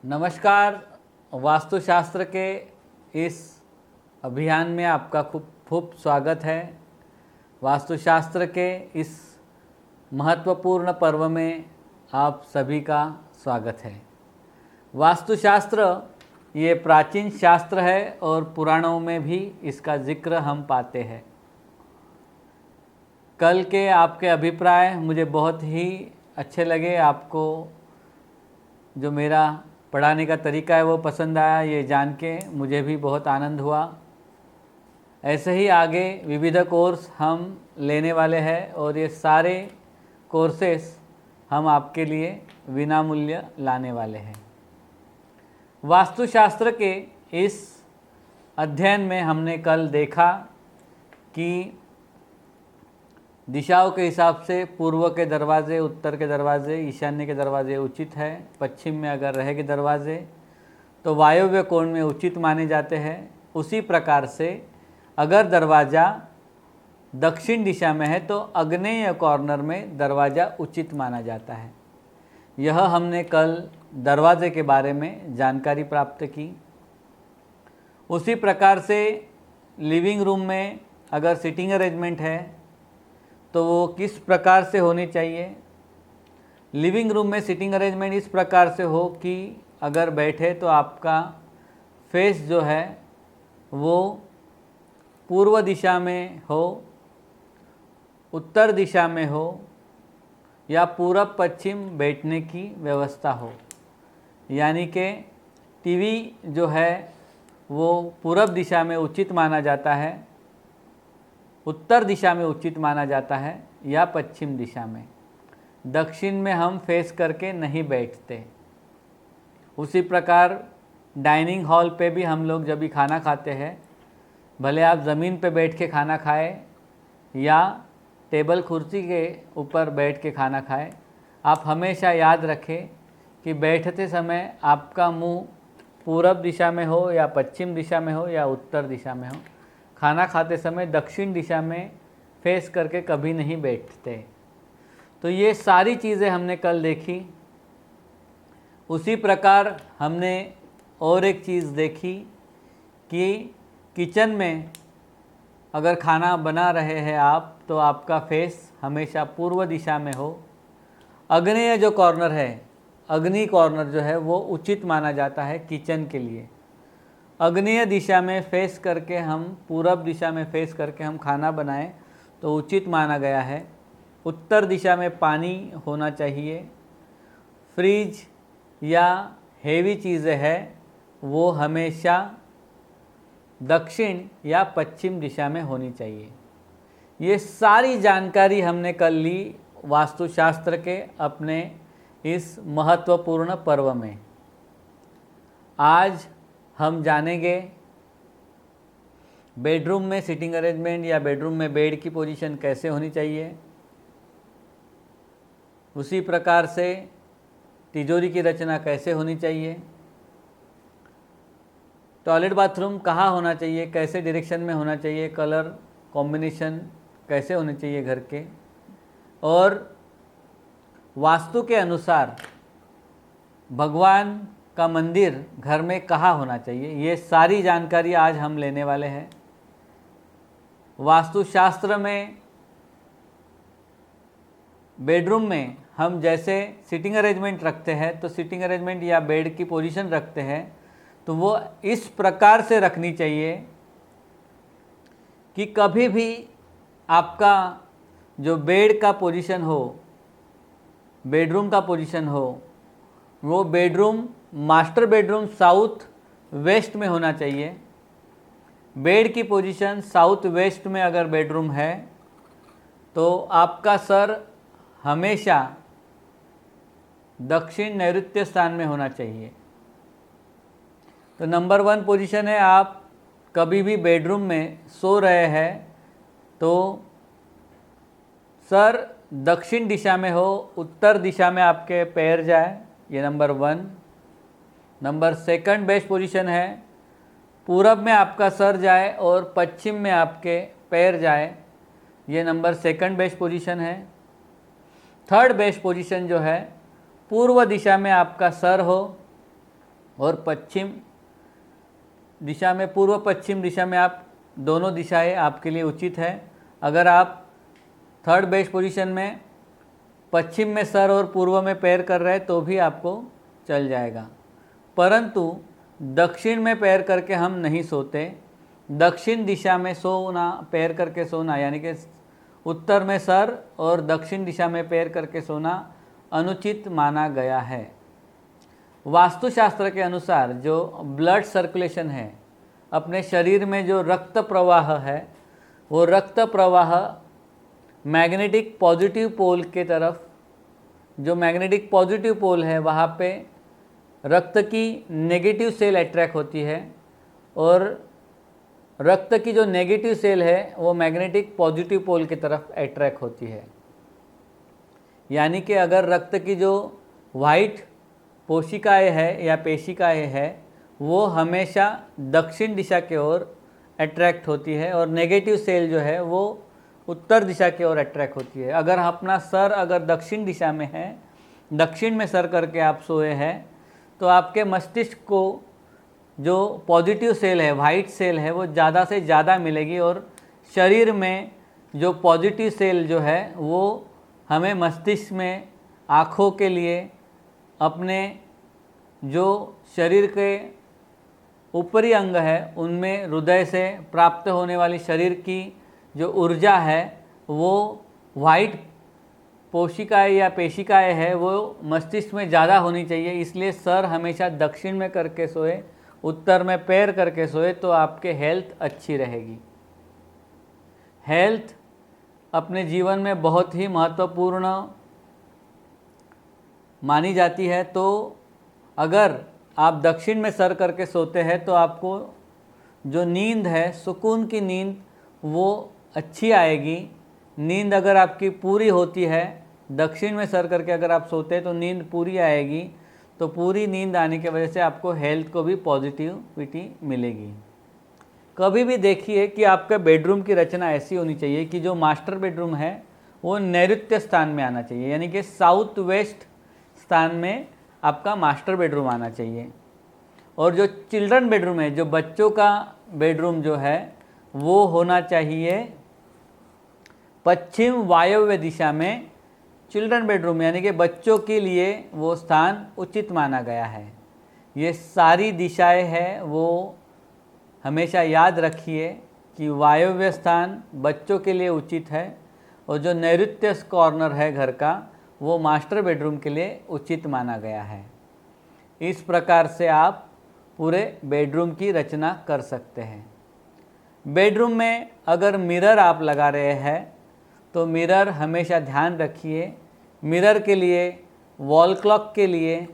नमस्कार। वास्तुशास्त्र के इस अभियान में आपका खूब खूब स्वागत है। वास्तुशास्त्र के इस महत्वपूर्ण पर्व में आप सभी का स्वागत है। वास्तुशास्त्र ये प्राचीन शास्त्र है और पुराणों में भी इसका जिक्र हम पाते हैं। कल के आपके अभिप्राय मुझे बहुत ही अच्छे लगे। आपको जो मेरा पढ़ाने का तरीका है वो पसंद आया, ये जान के मुझे भी बहुत आनंद हुआ। ऐसे ही आगे विविध कोर्स हम लेने वाले हैं और ये सारे कोर्सेस हम आपके लिए विनामूल्य लाने वाले हैं। वास्तुशास्त्र के इस अध्ययन में हमने कल देखा कि दिशाओं के हिसाब से पूर्व के दरवाजे, उत्तर के दरवाजे, ईशान्य के दरवाजे उचित है। पश्चिम में अगर रहेंगे दरवाजे तो वायव्य कोण में उचित माने जाते हैं। उसी प्रकार से अगर दरवाज़ा दक्षिण दिशा में है तो आग्नेय कॉर्नर में दरवाज़ा उचित माना जाता है। यह हमने कल दरवाजे के बारे में जानकारी प्राप्त की। उसी प्रकार से लिविंग रूम में अगर सिटिंग अरेंजमेंट है तो वो किस प्रकार से होनी चाहिए। लिविंग रूम में सिटिंग अरेंजमेंट इस प्रकार से हो कि अगर बैठे तो आपका फेस जो है वो पूर्व दिशा में हो, उत्तर दिशा में हो या पूरब पश्चिम बैठने की व्यवस्था हो। यानी कि टीवी जो है वो पूरब दिशा में उचित माना जाता है, उत्तर दिशा में उचित माना जाता है या पश्चिम दिशा में। दक्षिण में हम फेस करके नहीं बैठते। उसी प्रकार डाइनिंग हॉल पे भी हम लोग जब भी खाना खाते हैं, भले आप ज़मीन पे बैठ के खाना खाएं या टेबल कुर्सी के ऊपर बैठ के खाना खाएं, आप हमेशा याद रखें कि बैठते समय आपका मुंह पूरब दिशा में हो या पश्चिम दिशा में हो या उत्तर दिशा में हो। खाना खाते समय दक्षिण दिशा में फेस करके कभी नहीं बैठते। तो ये सारी चीज़ें हमने कल देखी। उसी प्रकार हमने और एक चीज़ देखी कि किचन में अगर खाना बना रहे हैं आप तो आपका फेस हमेशा पूर्व दिशा में हो। आग्नेय जो कॉर्नर है, अग्नि कॉर्नर जो है वो उचित माना जाता है किचन के लिए। आग्नेय दिशा में फेस करके हम, पूरब दिशा में फेस करके हम खाना बनाएं तो उचित माना गया है। उत्तर दिशा में पानी होना चाहिए। फ्रिज या हेवी चीज़ें हैं वो हमेशा दक्षिण या पश्चिम दिशा में होनी चाहिए। ये सारी जानकारी हमने कल ली वास्तुशास्त्र के अपने इस महत्वपूर्ण पर्व में। आज हम जानेंगे बेडरूम में सिटिंग अरेंजमेंट या बेडरूम में बेड की पोजीशन कैसे होनी चाहिए। उसी प्रकार से तिजोरी की रचना कैसे होनी चाहिए। टॉयलेट बाथरूम कहाँ होना चाहिए, कैसे डायरेक्शन में होना चाहिए, कलर कॉम्बिनेशन कैसे होने चाहिए घर के, और वास्तु के अनुसार भगवान का मंदिर घर में कहाँ होना चाहिए। ये सारी जानकारी आज हम लेने वाले हैं। वास्तुशास्त्र में बेडरूम में हम जैसे सिटिंग अरेंजमेंट रखते हैं तो सिटिंग अरेंजमेंट या बेड की पोजीशन रखते हैं तो वो इस प्रकार से रखनी चाहिए कि कभी भी आपका जो बेड का पोजीशन हो, बेडरूम का पोजीशन हो, वो bedroom, master bedroom south west में होना चाहिए। बेड की पोजीशन साउथ वेस्ट में अगर बेडरूम है तो आपका सर हमेशा दक्षिण नैऋत्य स्थान में होना चाहिए। तो नंबर 1 पोजीशन है, आप कभी भी बेडरूम में सो रहे हैं तो सर दक्षिण दिशा में हो, उत्तर दिशा में आपके पैर जाए, ये नंबर 1। नंबर 2 बेस्ट पोजीशन है, पूरब में आपका सर जाए और पश्चिम में आपके पैर जाए, ये नंबर 2 बेस्ट पोजीशन है। 3rd बेस्ट पोजीशन जो है, पूर्व दिशा में आपका सर हो और पश्चिम दिशा में, पूर्व पश्चिम दिशा में आप दोनों दिशाएं आपके लिए उचित है। अगर आप थर्ड बेस्ट पोजीशन में पश्चिम में सर और पूर्व में पैर कर रहे हैं तो भी आपको चल जाएगा, परंतु दक्षिण में पैर करके हम नहीं सोते। दक्षिण दिशा में सोना, पैर करके सोना, यानी कि उत्तर में सर और दक्षिण दिशा में पैर करके सोना अनुचित माना गया है। वास्तुशास्त्र के अनुसार जो ब्लड सर्कुलेशन है, अपने शरीर में जो रक्त प्रवाह है, वो रक्त प्रवाह मैग्नेटिक पॉजिटिव पोल के तरफ, जो मैग्नेटिक पॉजिटिव पोल है वहाँ पे रक्त की नेगेटिव सेल अट्रैक्ट होती है, और रक्त की जो नेगेटिव सेल है वो मैग्नेटिक पॉजिटिव पोल की तरफ अट्रैक्ट होती है। यानी कि अगर रक्त की जो वाइट कोशिकाएं है या पेशिकाएं है वो हमेशा दक्षिण दिशा की ओर अट्रैक्ट होती है, और नेगेटिव सेल जो है वो उत्तर दिशा की ओर अट्रैक्ट होती है। अगर अपना सर अगर दक्षिण दिशा में है, दक्षिण में सर करके आप सोए हैं, तो आपके मस्तिष्क को जो पॉजिटिव सेल है, वाइट सेल है, वो ज़्यादा से ज़्यादा मिलेगी, और शरीर में जो पॉजिटिव सेल जो है वो हमें मस्तिष्क में, आँखों के लिए, अपने जो शरीर के ऊपरी अंग है उनमें हृदय से प्राप्त होने वाली शरीर की जो ऊर्जा है वो वाइट कोशिकाएं या पेशिकाएं है वो मस्तिष्क में ज़्यादा होनी चाहिए। इसलिए सर हमेशा दक्षिण में करके सोए, उत्तर में पैर करके सोए, तो आपके हेल्थ अच्छी रहेगी। हेल्थ अपने जीवन में बहुत ही महत्वपूर्ण मानी जाती है, तो अगर आप दक्षिण में सर करके सोते हैं तो आपको जो नींद है, सुकून की नींद, वो अच्छी आएगी। नींद अगर आपकी पूरी होती है, दक्षिण में सर करके अगर आप सोते हैं तो नींद पूरी आएगी, तो पूरी नींद आने की वजह से आपको हेल्थ को भी पॉजिटिविटी मिलेगी। कभी भी देखिए कि आपका बेडरूम की रचना ऐसी होनी चाहिए कि जो मास्टर बेडरूम है वो नैऋत्य स्थान में आना चाहिए, यानी कि साउथ वेस्ट स्थान में आपका मास्टर बेडरूम आना चाहिए। और जो चिल्ड्रन बेडरूम है, जो बच्चों का बेडरूम जो है, वो होना चाहिए पश्चिम वायव्य दिशा में। चिल्ड्रन बेडरूम यानी कि बच्चों के लिए वो स्थान उचित माना गया है। ये सारी दिशाएं हैं वो हमेशा याद रखिए कि वायव्य स्थान बच्चों के लिए उचित है, और जो नैऋत्य कॉर्नर है घर का वो मास्टर बेडरूम के लिए उचित माना गया है। इस प्रकार से आप पूरे बेडरूम की रचना कर सकते हैं। बेडरूम में अगर मिरर आप लगा रहे हैं तो मिरर हमेशा ध्यान रखिए, मिरर के लिए, वॉल क्लॉक के लिए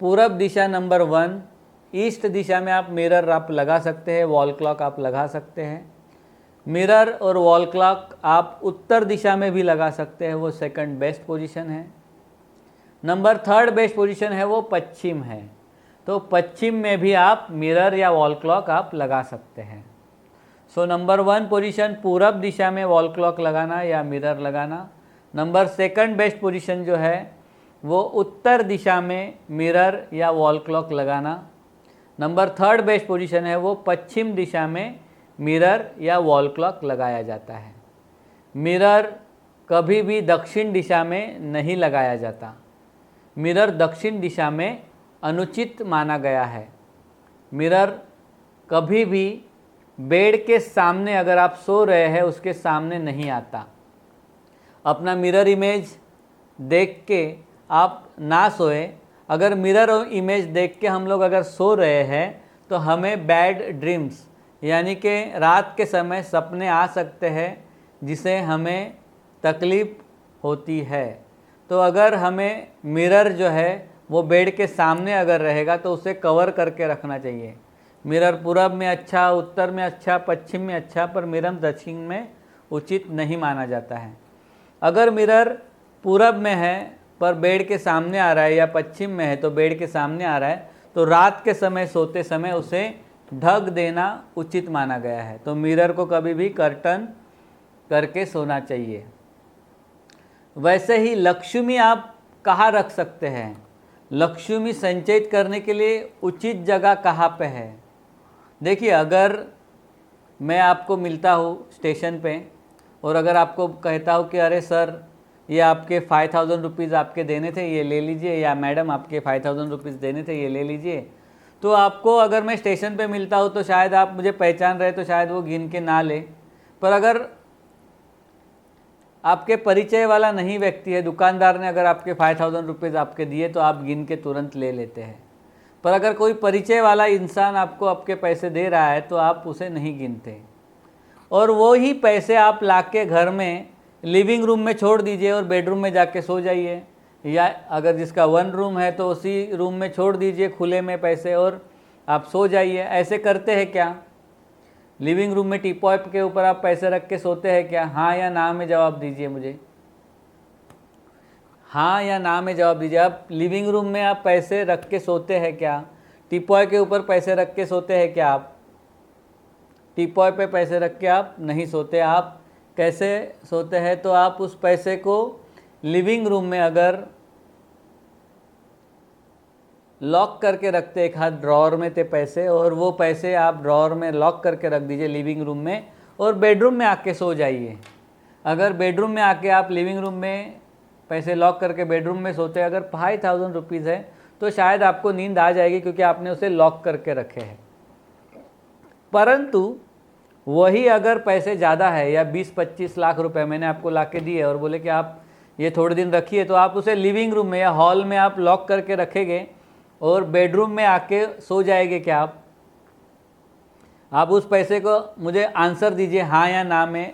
पूरब दिशा नंबर 1, ईस्ट दिशा में आप मिरर आप लगा सकते हैं, वॉल क्लॉक आप लगा सकते हैं। मिरर और वॉल क्लॉक आप उत्तर दिशा में भी लगा सकते हैं, वो सेकंड बेस्ट पोजीशन है। नंबर 3 बेस्ट पोजीशन है वो पश्चिम है, तो पश्चिम में भी आप मिरर या वॉल क्लॉक आप लगा सकते हैं। सो नंबर 1 पोजीशन पूरब दिशा में वॉल क्लॉक लगाना या मिरर लगाना। नंबर 2 बेस्ट पोजीशन जो है वो उत्तर दिशा में मिरर या वॉल क्लॉक लगाना। नंबर 3 बेस्ट पोजीशन है वो पश्चिम दिशा में मिरर या वॉल क्लॉक लगाया जाता है। मिरर कभी भी दक्षिण दिशा में नहीं लगाया जाता। मिरर दक्षिण दिशा में अनुचित माना गया है। मिरर कभी भी बेड के सामने, अगर आप सो रहे हैं उसके सामने नहीं आता। अपना मिरर इमेज देख के आप ना सोए। अगर मिरर और इमेज देख के हम लोग अगर सो रहे हैं तो हमें बैड ड्रीम्स यानी कि रात के समय सपने आ सकते हैं जिसे हमें तकलीफ़ होती है। तो अगर हमें मिरर जो है वो बेड के सामने अगर रहेगा तो उसे कवर करके रखना चाहिए। मिरर पूरब में अच्छा, उत्तर में अच्छा, पश्चिम में अच्छा, पर मिरर दक्षिण में उचित नहीं माना जाता है। अगर मिरर पूरब में है पर बेड के सामने आ रहा है, या पश्चिम में है तो बेड के सामने आ रहा है, तो रात के समय सोते समय उसे ढक देना उचित माना गया है। तो मिरर को कभी भी कर्टन करके सोना चाहिए। वैसे ही लक्ष्मी आप कहाँ रख सकते हैं? लक्ष्मी संचयित करने के लिए उचित जगह कहाँ पे है? देखिए, अगर मैं आपको मिलता हूँ स्टेशन पे और अगर आपको कहता हूँ कि अरे सर, ये आपके 5000 रुपीज़ आपके देने थे, ये ले लीजिए, या मैडम आपके 5000 रुपीज़ देने थे, ये ले लीजिए, तो आपको, अगर मैं स्टेशन पे मिलता हूँ तो शायद आप मुझे पहचान रहे तो शायद वो गिन के ना ले। पर अगर आपके परिचय वाला नहीं व्यक्ति है, दुकानदार ने अगर आपके 5000 रुपीज़ आपके दिए तो आप गिन के तुरंत ले लेते हैं। पर अगर कोई परिचय वाला इंसान आपको आपके पैसे दे रहा है तो आप उसे नहीं गिनते, और वो ही पैसे आप लाके घर में लिविंग रूम में छोड़ दीजिए और बेडरूम में जाके सो जाइए, या अगर जिसका 1 रूम है तो उसी रूम में छोड़ दीजिए खुले में पैसे और आप सो जाइए। ऐसे करते हैं क्या? लिविंग रूम में टीपॉय के ऊपर आप पैसे रख के सोते हैं क्या? हाँ या ना में जवाब दीजिए मुझे, हाँ या ना में जवाब दीजिए। आप लिविंग रूम में आप पैसे रख के सोते हैं क्या? टीपॉय के ऊपर पैसे रख के सोते हैं क्या? आप टीपॉय पे पैसे रख के आप नहीं सोते। आप कैसे सोते हैं? तो आप उस पैसे को लिविंग रूम में अगर लॉक करके रखते, एक हाथ ड्रॉअर में थे पैसे, और वो पैसे आप ड्रॉअर में लॉक करके रख दीजिए लिविंग रूम में, और बेडरूम में आके सो जाइए। अगर बेडरूम में आके आप लिविंग रूम में पैसे लॉक करके बेडरूम में सोते, अगर 5000 रुपीज़ है तो शायद आपको नींद आ जाएगी, क्योंकि आपने उसे लॉक करके रखे हैं। परंतु वही अगर पैसे ज़्यादा है, या 20-25 लाख रुपए मैंने आपको ला के दिए और बोले कि आप ये थोड़े दिन रखिए, तो आप उसे लिविंग रूम में या हॉल में आप लॉक करके रखेंगे और बेडरूम में आके सो जाएंगे क्या आप उस पैसे को मुझे आंसर दीजिए, हाँ या ना में।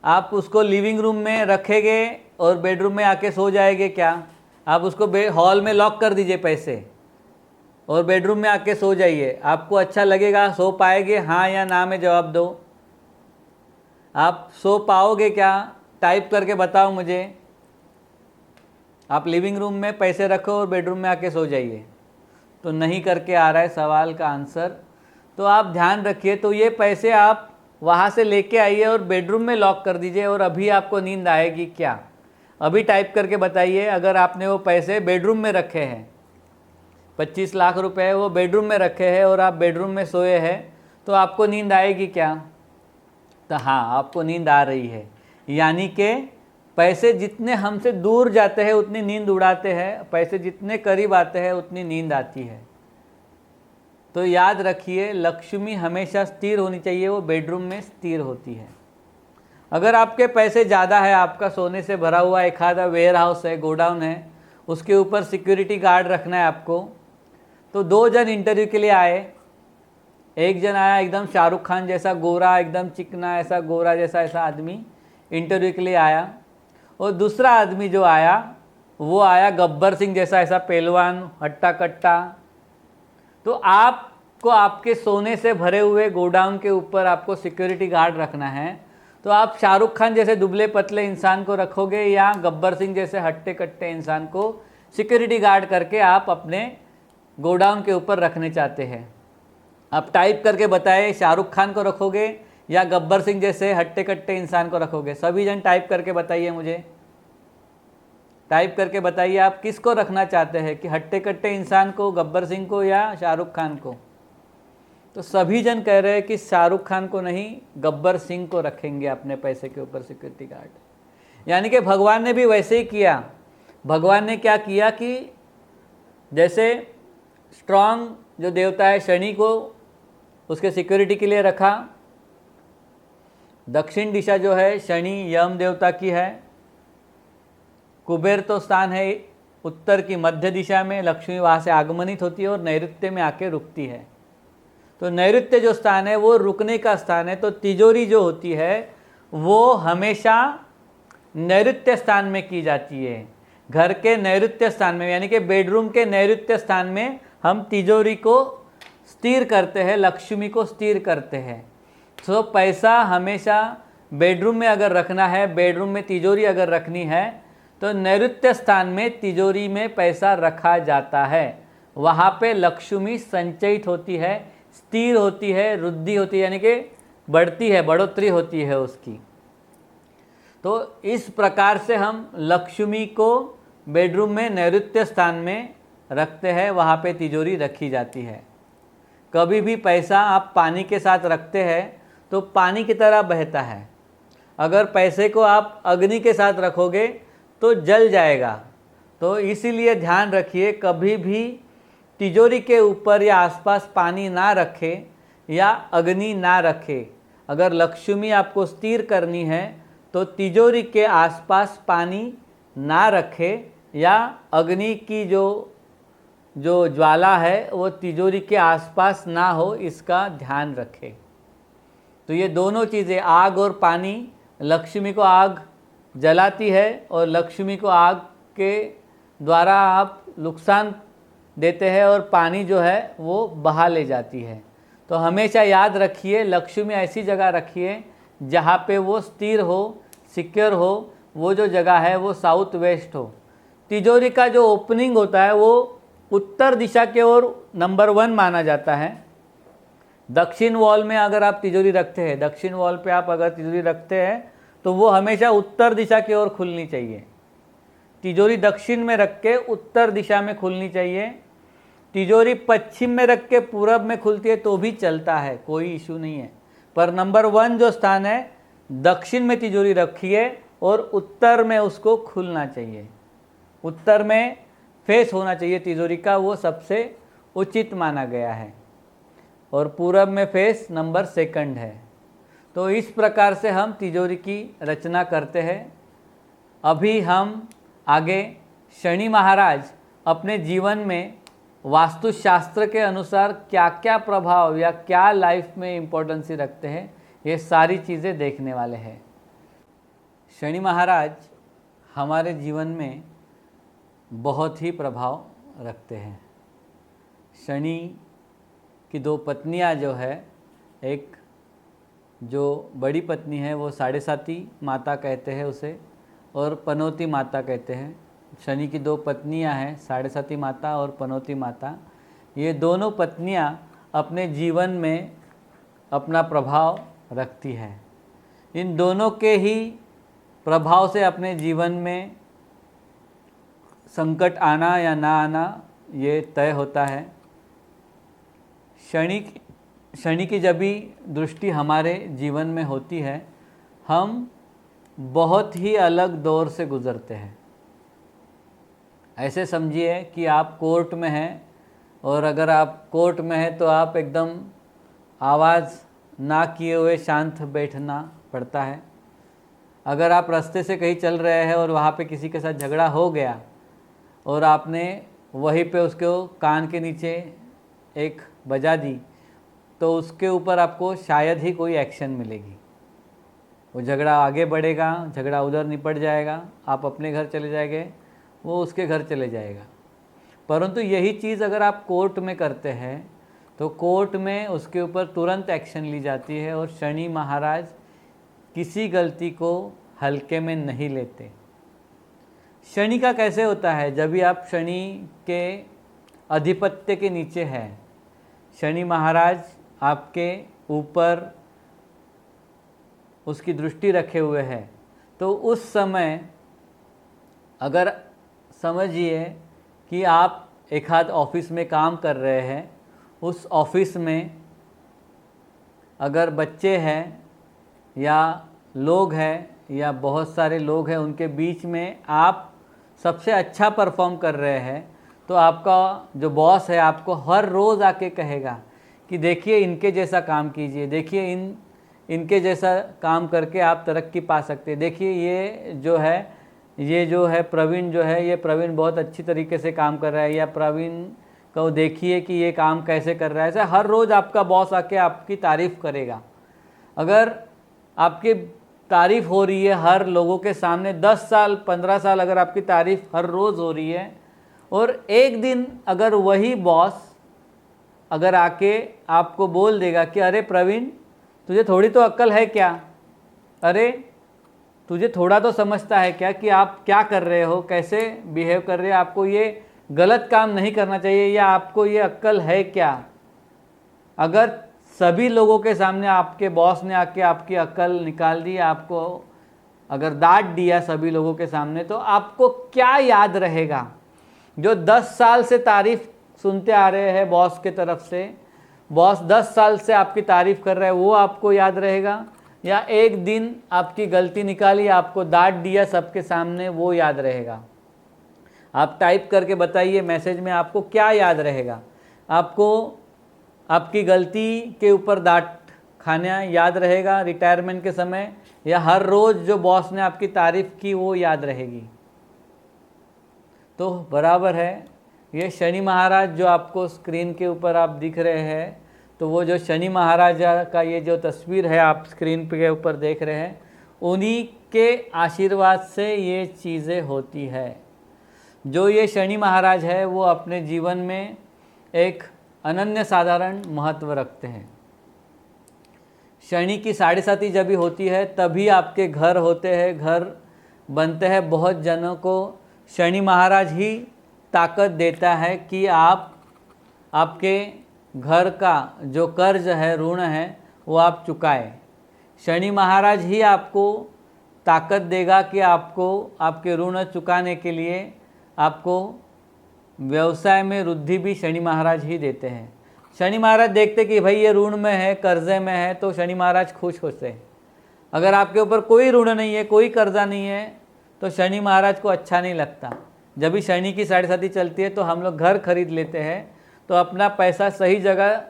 आप उसको लिविंग रूम में रखेंगे और बेडरूम में आके सो जाएंगे क्या? आप उसको हॉल में लॉक कर दीजिए पैसे और बेडरूम में आके सो जाइए, आपको अच्छा लगेगा? सो पाएंगे? हाँ या ना में जवाब दो। आप सो पाओगे क्या? टाइप करके बताओ मुझे। आप लिविंग रूम में पैसे रखो और बेडरूम में आके सो जाइए, तो नहीं करके आ रहा है सवाल का आंसर। तो आप ध्यान रखिए, तो ये पैसे आप वहाँ से लेके आइए और बेडरूम में लॉक कर दीजिए, और अभी आपको नींद आएगी क्या? अभी टाइप करके बताइए। अगर आपने वो पैसे बेडरूम में रखे हैं, 25 लाख रुपए वो बेडरूम में रखे हैं और आप बेडरूम में सोए हैं, तो आपको नींद आएगी क्या? तो हाँ, आपको नींद आ रही है। यानी कि पैसे जितने हमसे दूर जाते हैं उतनी नींद उड़ाते हैं, पैसे जितने करीब आते हैं उतनी नींद आती है। तो याद रखिए, लक्ष्मी हमेशा स्थिर होनी चाहिए, वो बेडरूम में स्थिर होती है। अगर आपके पैसे ज़्यादा है, आपका सोने से भरा हुआ एक आधा वेयर हाउस है, गोडाउन है, उसके ऊपर सिक्योरिटी गार्ड रखना है आपको, तो 2 जन इंटरव्यू के लिए आए। एक जन आया एकदम शाहरुख खान जैसा गोरा, एकदम चिकना, ऐसा गोरा जैसा ऐसा आदमी इंटरव्यू के लिए आया, और दूसरा आदमी जो आया वो आया गब्बर सिंह जैसा, ऐसा पहलवान, हट्टा कट्टा। तो आपको आपके सोने से भरे हुए गोडाउन के ऊपर आपको सिक्योरिटी गार्ड रखना है, तो आप शाहरुख खान जैसे दुबले पतले इंसान को रखोगे या गब्बर सिंह जैसे हट्टे कट्टे इंसान को सिक्योरिटी गार्ड करके आप अपने गोडाउन के ऊपर रखने चाहते हैं? आप टाइप करके बताएं, शाहरुख खान को रखोगे या गब्बर सिंह जैसे हट्टे कट्टे इंसान को रखोगे? सभी जन टाइप करके बताइए मुझे, टाइप करके बताइए आप किसको रखना चाहते हैं, कि हट्टे कट्टे इंसान को, गब्बर सिंह को, या शाहरुख खान को? तो सभी जन कह रहे हैं कि शाहरुख खान को नहीं, गब्बर सिंह को रखेंगे अपने पैसे के ऊपर सिक्योरिटी गार्ड। यानी कि भगवान ने भी वैसे ही किया। भगवान ने क्या किया कि जैसे स्ट्रांग जो देवता है शनि को उसके सिक्योरिटी के लिए रखा, दक्षिण दिशा जो है शनि यम देवता की है, कुबेर तो स्थान है उत्तर की मध्य दिशा में, लक्ष्मी वहाँ से आगमनित होती है और नैऋत्य में आके रुकती है। तो नैऋत्य जो स्थान है वो रुकने का स्थान है। तो तिजोरी जो होती है वो हमेशा नैऋत्य स्थान में की जाती है, घर के नैऋत्य स्थान में, यानी कि बेडरूम के नैऋत्य स्थान में हम तिजोरी को स्थिर करते हैं, लक्ष्मी को स्थिर करते हैं। तो पैसा हमेशा बेडरूम में अगर रखना है, बेडरूम में तिजोरी अगर रखनी है, तो नैऋत्य स्थान में तिजोरी में पैसा रखा जाता है। वहाँ पे लक्ष्मी संचयित होती है, स्थिर होती है, वृद्धि होती है, यानी कि बढ़ती है, बढ़ोतरी होती है उसकी। तो इस प्रकार से हम लक्ष्मी को बेडरूम में नैऋत्य स्थान में रखते हैं वहाँ पे तिजोरी रखी जाती है। कभी भी पैसा आप पानी के साथ रखते हैं तो पानी की तरह बहता है। अगर पैसे को आप अग्नि के साथ रखोगे तो जल जाएगा। तो इसीलिए ध्यान रखिए, कभी भी तिजोरी के ऊपर या आसपास पानी ना रखें या अग्नि ना रखें। अगर लक्ष्मी आपको स्थिर करनी है तो तिजोरी के आसपास पानी ना रखें या अग्नि की जो ज्वाला है वो तिजोरी के आसपास ना हो, इसका ध्यान रखें। तो ये दोनों चीज़ें, आग और पानी, लक्ष्मी को आग जलाती है और लक्ष्मी को आग के द्वारा आप नुकसान देते हैं और पानी जो है वो बहा ले जाती है। तो हमेशा याद रखिए, लक्ष्मी ऐसी जगह रखिए जहाँ पे वो स्थिर हो, सिक्योर हो। वो जो जगह है वो साउथ वेस्ट हो। तिजोरी का जो ओपनिंग होता है वो उत्तर दिशा के ओर नंबर 1 माना जाता है। दक्षिण वॉल में अगर आप तिजोरी रखते हैं, दक्षिण वॉल पे आप अगर तिजोरी रखते हैं तो वो हमेशा उत्तर दिशा की ओर खुलनी चाहिए। तिजोरी दक्षिण में रख के उत्तर दिशा में खुलनी चाहिए। तिजोरी पश्चिम में रख के पूरब में खुलती है तो भी चलता है, कोई इशू नहीं है। पर नंबर 1 जो स्थान है, दक्षिण में तिजोरी रखिए और उत्तर में उसको खुलना चाहिए। उत्तर में फेस होना चाहिए तिजोरी का, वो सबसे उचित माना गया है। और पूरब में फेस नंबर 2 है। तो इस प्रकार से हम तिजोरी की रचना करते हैं। अभी हम आगे शनि महाराज अपने जीवन में वास्तुशास्त्र के अनुसार क्या क्या प्रभाव या क्या लाइफ में इम्पोर्टेंसी रखते हैं, ये सारी चीज़ें देखने वाले हैं। शनि महाराज हमारे जीवन में बहुत ही प्रभाव रखते हैं। शनि की 2 पत्नियां जो है, एक जो बड़ी पत्नी है वो साढ़े साती माता कहते हैं उसे, और पनौती माता कहते हैं। शनि की 2 पत्नियां हैं, साढ़े साती माता और पनौती माता। ये दोनों पत्नियां अपने जीवन में अपना प्रभाव रखती है। इन दोनों के ही प्रभाव से अपने जीवन में संकट आना या ना आना ये तय होता है। शनि की जब भी दृष्टि हमारे जीवन में होती है, हम बहुत ही अलग दौर से गुज़रते हैं। ऐसे समझिए कि आप कोर्ट में हैं, और अगर आप कोर्ट में हैं तो आप एकदम आवाज़ ना किए हुए शांत बैठना पड़ता है। अगर आप रास्ते से कहीं चल रहे हैं और वहाँ पे किसी के साथ झगड़ा हो गया और आपने वहीं पे उसको कान के नीचे एक बजा दी, तो उसके ऊपर आपको शायद ही कोई एक्शन मिलेगी। वो झगड़ा आगे बढ़ेगा, झगड़ा उधर निपट जाएगा, आप अपने घर चले जाएंगे, वो उसके घर चले जाएगा। परंतु यही चीज़ अगर आप कोर्ट में करते हैं तो कोर्ट में उसके ऊपर तुरंत एक्शन ली जाती है, और शनि महाराज किसी गलती को हल्के में नहीं लेते। शनि का कैसे होता है, जब भी आप शनि के आधिपत्य के नीचे हैं, शनि महाराज आपके ऊपर उसकी दृष्टि रखे हुए हैं, तो उस समय अगर समझिए कि आप एक आध ऑफिस में काम कर रहे हैं, उस ऑफिस में अगर बच्चे हैं या लोग हैं या बहुत सारे लोग हैं, उनके बीच में आप सबसे अच्छा परफॉर्म कर रहे हैं, तो आपका जो बॉस है आपको हर रोज़ आके कहेगा कि देखिए इनके जैसा काम कीजिए, देखिए इनके जैसा काम करके आप तरक्की पा सकते हैं, देखिए ये जो है प्रवीण जो है, ये प्रवीण बहुत अच्छी तरीके से काम कर रहा है, या प्रवीण को देखिए कि ये काम कैसे कर रहा है। ऐसा हर रोज़ आपका बॉस आके आपकी तारीफ़ करेगा। अगर आपकी तारीफ़ हो रही है हर लोगों के सामने, 10 साल 15 साल अगर आपकी तारीफ़ हर रोज़ हो रही है, और एक दिन अगर वही बॉस अगर आके आपको बोल देगा कि अरे प्रवीण, तुझे थोड़ी तो अक्ल है क्या, अरे तुझे थोड़ा तो समझता है क्या कि आप क्या कर रहे हो, कैसे बिहेव कर रहे हो, आपको ये गलत काम नहीं करना चाहिए, या आपको ये अक्ल है क्या। अगर सभी लोगों के सामने आपके बॉस ने आके आपकी अक्ल निकाल दी, आपको अगर डांट दिया सभी लोगों के सामने, तो आपको क्या याद रहेगा। जो 10 साल से तारीफ सुनते आ रहे हैं बॉस के तरफ से, बॉस 10 साल से आपकी तारीफ कर रहा है, वो आपको याद रहेगा, या एक दिन आपकी गलती निकाली, आपको डांट दिया सबके सामने, वो याद रहेगा? आप टाइप करके बताइए मैसेज में, आपको क्या याद रहेगा? आपको आपकी गलती के ऊपर डांट खाना याद रहेगा रिटायरमेंट के समय, या हर रोज़ जो बॉस ने आपकी तारीफ की वो याद रहेगी? तो बराबर है, ये शनि महाराज जो आपको स्क्रीन के ऊपर आप दिख रहे हैं, तो वो जो शनि महाराजा का ये जो तस्वीर है आप स्क्रीन के ऊपर देख रहे हैं, उन्हीं के आशीर्वाद से ये चीज़ें होती है। जो ये शनि महाराज है वो अपने जीवन में एक अनन्य साधारण महत्व रखते हैं। शनि की 7.5 जब भी होती है तभी आपके घर होते हैं, घर बनते हैं। बहुत जनों को शनि महाराज ही ताकत देता है कि आप आपके घर का जो कर्ज है, ऋण है, वो आप चुकाएं। शनि महाराज ही आपको ताकत देगा कि आपको आपके ऋण चुकाने के लिए आपको व्यवसाय में वृद्धि भी शनि महाराज ही देते हैं। शनि महाराज देखते कि भाई ये ऋण में है, कर्जे में है, तो शनि महाराज खुश होते हैं। अगर आपके ऊपर कोई ऋण नहीं है, कोई कर्जा नहीं है, तो शनि महाराज को अच्छा नहीं लगता। जब भी शनि की 7.5 चलती है तो हम लोग घर खरीद लेते हैं, तो अपना पैसा सही जगह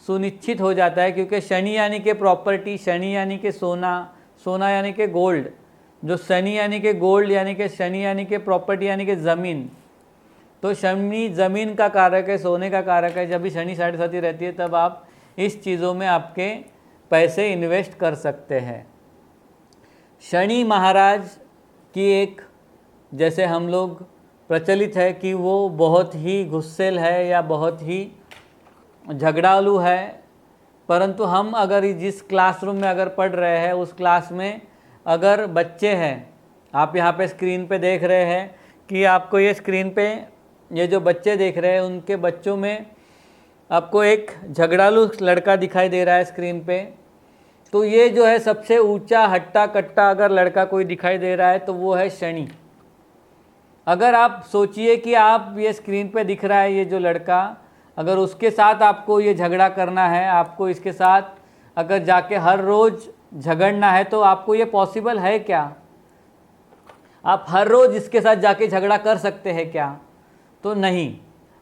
सुनिश्चित हो जाता है, क्योंकि शनि यानी कि प्रॉपर्टी, शनि यानी कि सोना, सोना यानी कि गोल्ड, जो शनि यानी कि गोल्ड यानी कि शनि यानी कि प्रॉपर्टी यानी कि ज़मीन। तो शनि ज़मीन का कारक है, सोने का कारक है। जब भी शनि 7.5 रहती है तब आप इस चीज़ों में आपके पैसे इन्वेस्ट कर सकते हैं। शनि महाराज की एक, जैसे हम लोग प्रचलित है कि वो बहुत ही गुस्सैल है या बहुत ही झगड़ालू है, परंतु हम अगर जिस क्लासरूम में अगर पढ़ रहे हैं उस क्लास में अगर बच्चे हैं, आप यहाँ पे स्क्रीन पे देख रहे हैं कि आपको ये स्क्रीन पे ये जो बच्चे देख रहे हैं, उनके बच्चों में आपको एक झगड़ालू लड़का दिखाई दे रहा है स्क्रीन पे। तो ये जो है सबसे ऊंचा हट्टा कट्टा अगर लड़का कोई दिखाई दे रहा है तो वो है शनि। अगर आप सोचिए कि आप ये स्क्रीन पे दिख रहा है ये जो लड़का, अगर उसके साथ आपको ये झगड़ा करना है, आपको इसके साथ अगर जाके हर रोज़ झगड़ना है, तो आपको ये पॉसिबल है क्या? आप हर रोज़ इसके साथ जाके झगड़ा कर सकते हैं क्या? तो नहीं,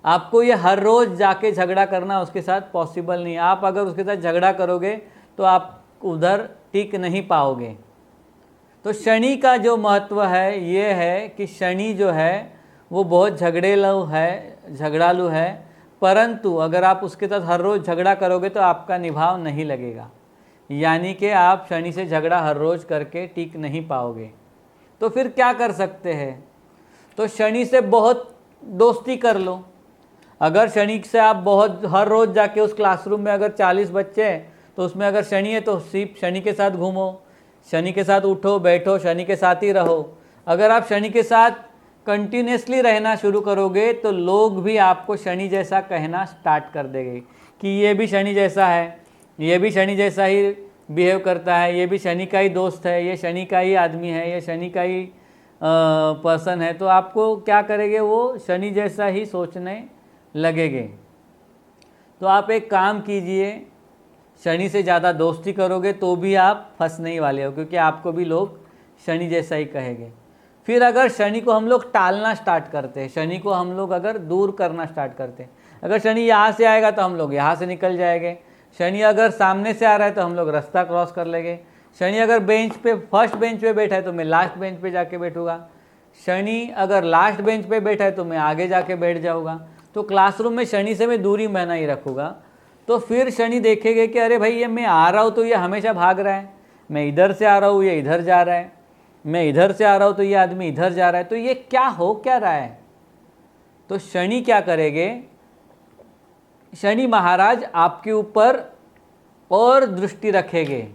आपको ये हर रोज़ जाके झगड़ा करना उसके साथ पॉसिबल नहीं। आप अगर उसके साथ झगड़ा करोगे तो आप उधर टिक नहीं पाओगे। तो शनि का जो महत्व है ये है कि शनि जो है वो बहुत झगड़ालू है, परंतु अगर आप उसके साथ हर रोज़ झगड़ा करोगे तो आपका निभाव नहीं लगेगा, यानी कि आप शनि से झगड़ा हर रोज़ करके टिक नहीं पाओगे। तो फिर क्या कर सकते हैं? तो शनि से बहुत दोस्ती कर लो। अगर शनि से आप बहुत हर रोज़ जाके उस क्लासरूम में अगर 40 बच्चे हैं तो उसमें अगर शनि है तो सिर्फ शनि के साथ घूमो, शनि के साथ उठो बैठो, शनि के साथ ही रहो। अगर आप शनि के साथ कंटिन्यूसली रहना शुरू करोगे तो लोग भी आपको शनि जैसा कहना स्टार्ट कर देंगे कि ये भी शनि जैसा है, ये भी शनि जैसा ही बिहेव करता है, ये भी शनि का ही दोस्त है, ये शनि का ही आदमी है, ये शनि का ही पर्सन है। तो आपको क्या करेंगे? वो शनि जैसा ही सोचने लगेंगे। तो आप एक काम कीजिए, शनि से ज़्यादा दोस्ती करोगे तो भी आप फंसने ही वाले हो, क्योंकि आपको भी लोग शनि जैसा ही कहेंगे। फिर अगर शनि को हम लोग टालना स्टार्ट करते हैं, शनि को हम लोग अगर दूर करना स्टार्ट करते हैं, अगर शनि यहाँ से आएगा तो हम लोग यहाँ से निकल जाएंगे, शनि अगर सामने से आ रहा है तो हम लोग रास्ता क्रॉस कर लेंगे, शनि अगर बेंच पे फर्स्ट बेंच पे बैठा है तो मैं लास्ट बेंच पे जाके बैठूंगा, शनि अगर लास्ट बेंच पे बैठा है तो मैं आगे जाके बैठ जाऊँगा। तो क्लासरूम में शनि से मैं दूरी बनाए रखूँगा। तो फिर शनि देखेंगे कि अरे भाई ये मैं आ रहा हूँ तो ये हमेशा भाग रहा है, मैं इधर से आ रहा हूँ ये इधर जा रहा है, मैं इधर से आ रहा हूँ तो ये आदमी इधर जा रहा है, तो ये क्या हो क्या रहा है? तो शनि क्या करेंगे? शनि महाराज आपके ऊपर और दृष्टि रखेंगे,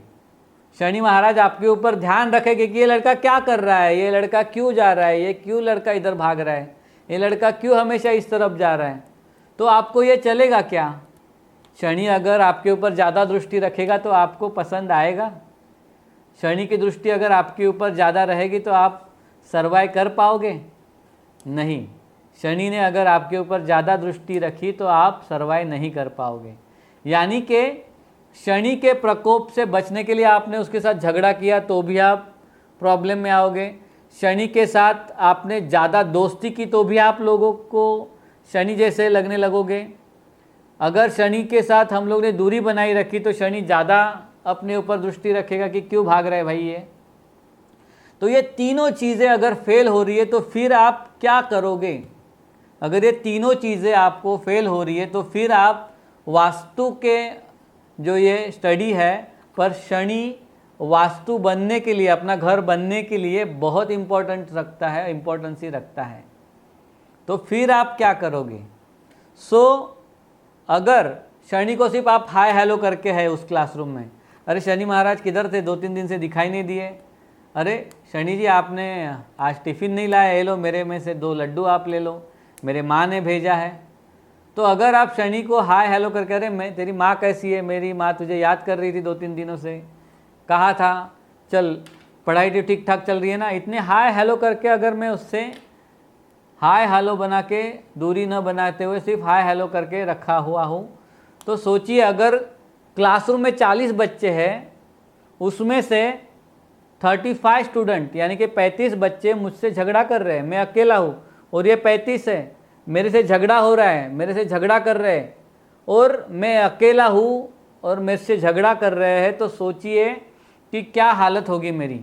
शनि महाराज आपके ऊपर ध्यान रखेंगे कि ये लड़का क्या कर रहा है, ये लड़का क्यों जा रहा है, ये क्यों लड़का इधर भाग रहा है, ये लड़का क्यों हमेशा इस तरफ जा रहा है। तो आपको ये चलेगा क्या? शनि अगर आपके ऊपर ज़्यादा दृष्टि रखेगा तो आपको पसंद आएगा? शनि की दृष्टि अगर आपके ऊपर ज़्यादा रहेगी तो आप सर्वाइव कर पाओगे? नहीं। शनि ने अगर आपके ऊपर ज़्यादा दृष्टि रखी तो आप सर्वाइव नहीं कर पाओगे। यानी कि शनि के प्रकोप से बचने के लिए आपने उसके साथ झगड़ा किया तो भी आप प्रॉब्लम में आओगे। शनि के साथ आपने ज़्यादा दोस्ती की तो भी आप लोगों को शनि जैसे लगने लगोगे। अगर शनि के साथ हम लोग ने दूरी बनाई रखी तो शनि ज़्यादा अपने ऊपर दृष्टि रखेगा कि क्यों भाग रहे भाई ये। तो ये तीनों चीज़ें अगर फेल हो रही है तो फिर आप क्या करोगे? अगर ये तीनों चीज़ें आपको फेल हो रही है तो फिर आप वास्तु के जो ये स्टडी है पर शनि वास्तु बनने के लिए, अपना घर बनने के लिए बहुत इम्पोर्टेंस रखता है। तो फिर आप क्या करोगे? अगर शनि को सिर्फ आप हाय हेलो करके है उस क्लासरूम में, अरे शनि महाराज किधर थे, 2-3 दिन से दिखाई नहीं दिए, अरे शनि जी आपने आज टिफ़िन नहीं लाया, ये लो मेरे में से 2 लड्डू आप ले लो, मेरे माँ ने भेजा है। तो अगर आप शनि को हाय हेलो करके, अरे मैं तेरी माँ कैसी है, मेरी माँ तुझे याद कर रही थी 2-3 दिनों से, कहा था चल पढ़ाई तो ठीक ठाक चल रही है ना, इतने हाय हेलो करके अगर मैं उससे हाय हेलो बना के दूरी न बनाते हुए सिर्फ हाय हेलो करके रखा हुआ हूँ, तो सोचिए अगर क्लासरूम में 40 बच्चे हैं, उसमें से 35 स्टूडेंट यानी कि 35 बच्चे मुझसे झगड़ा कर रहे हैं, मैं अकेला हूँ और ये 35 है, मेरे से झगड़ा हो रहा है, मेरे से झगड़ा कर रहे हैं और मैं अकेला हूँ और मेरे से झगड़ा कर रहे हैं, तो सोचिए कि क्या हालत होगी मेरी।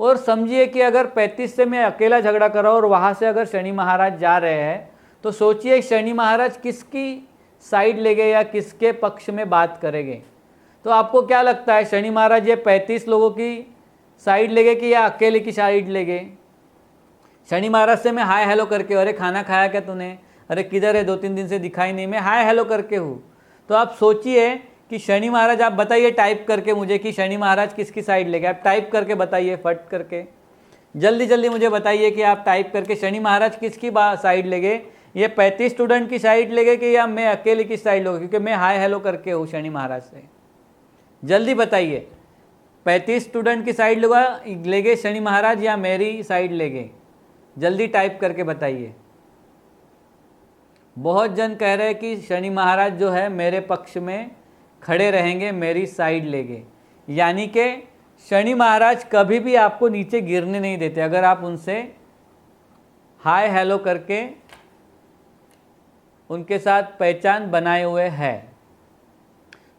और समझिए कि अगर 35 से मैं अकेला झगड़ा कर रहा हूँ और वहाँ से अगर शनि महाराज जा रहे हैं, तो सोचिए शनि महाराज किसकी साइड लेंगे या किसके पक्ष में बात करेंगे। तो आपको क्या लगता है, शनि महाराज ये 35 लोगों की साइड लेंगे कि या अकेले की साइड लेंगे? शनि महाराज से मैं हाय हेलो करके, अरे खाना खाया क्या तूने, अरे किधर है, 2-3 दिन से दिखाई नहीं, मैं हाय हेलो करके हूँ। तो आप सोचिए कि शनि महाराज, आप बताइए टाइप करके मुझे कि शनि महाराज किसकी साइड लेंगे। आप टाइप करके बताइए, फट करके जल्दी जल्दी मुझे बताइए कि आप टाइप करके शनि महाराज किसकी साइड लेंगे, ये 35 स्टूडेंट की साइड लेंगे कि या मैं अकेले की साइड लूँगा, क्योंकि मैं हाय हेलो करके हूँ शनि महाराज से। जल्दी बताइए, 35 स्टूडेंट की साइड लेंगे शनि महाराज या मेरी साइड लेंगे? जल्दी टाइप करके बताइए। बहुत जन कह रहे हैं कि शनि महाराज जो है मेरे पक्ष में खड़े रहेंगे, मेरी साइड लेंगे। यानी कि शनि महाराज कभी भी आपको नीचे गिरने नहीं देते अगर आप उनसे हाय हेलो करके उनके साथ पहचान बनाए हुए हैं।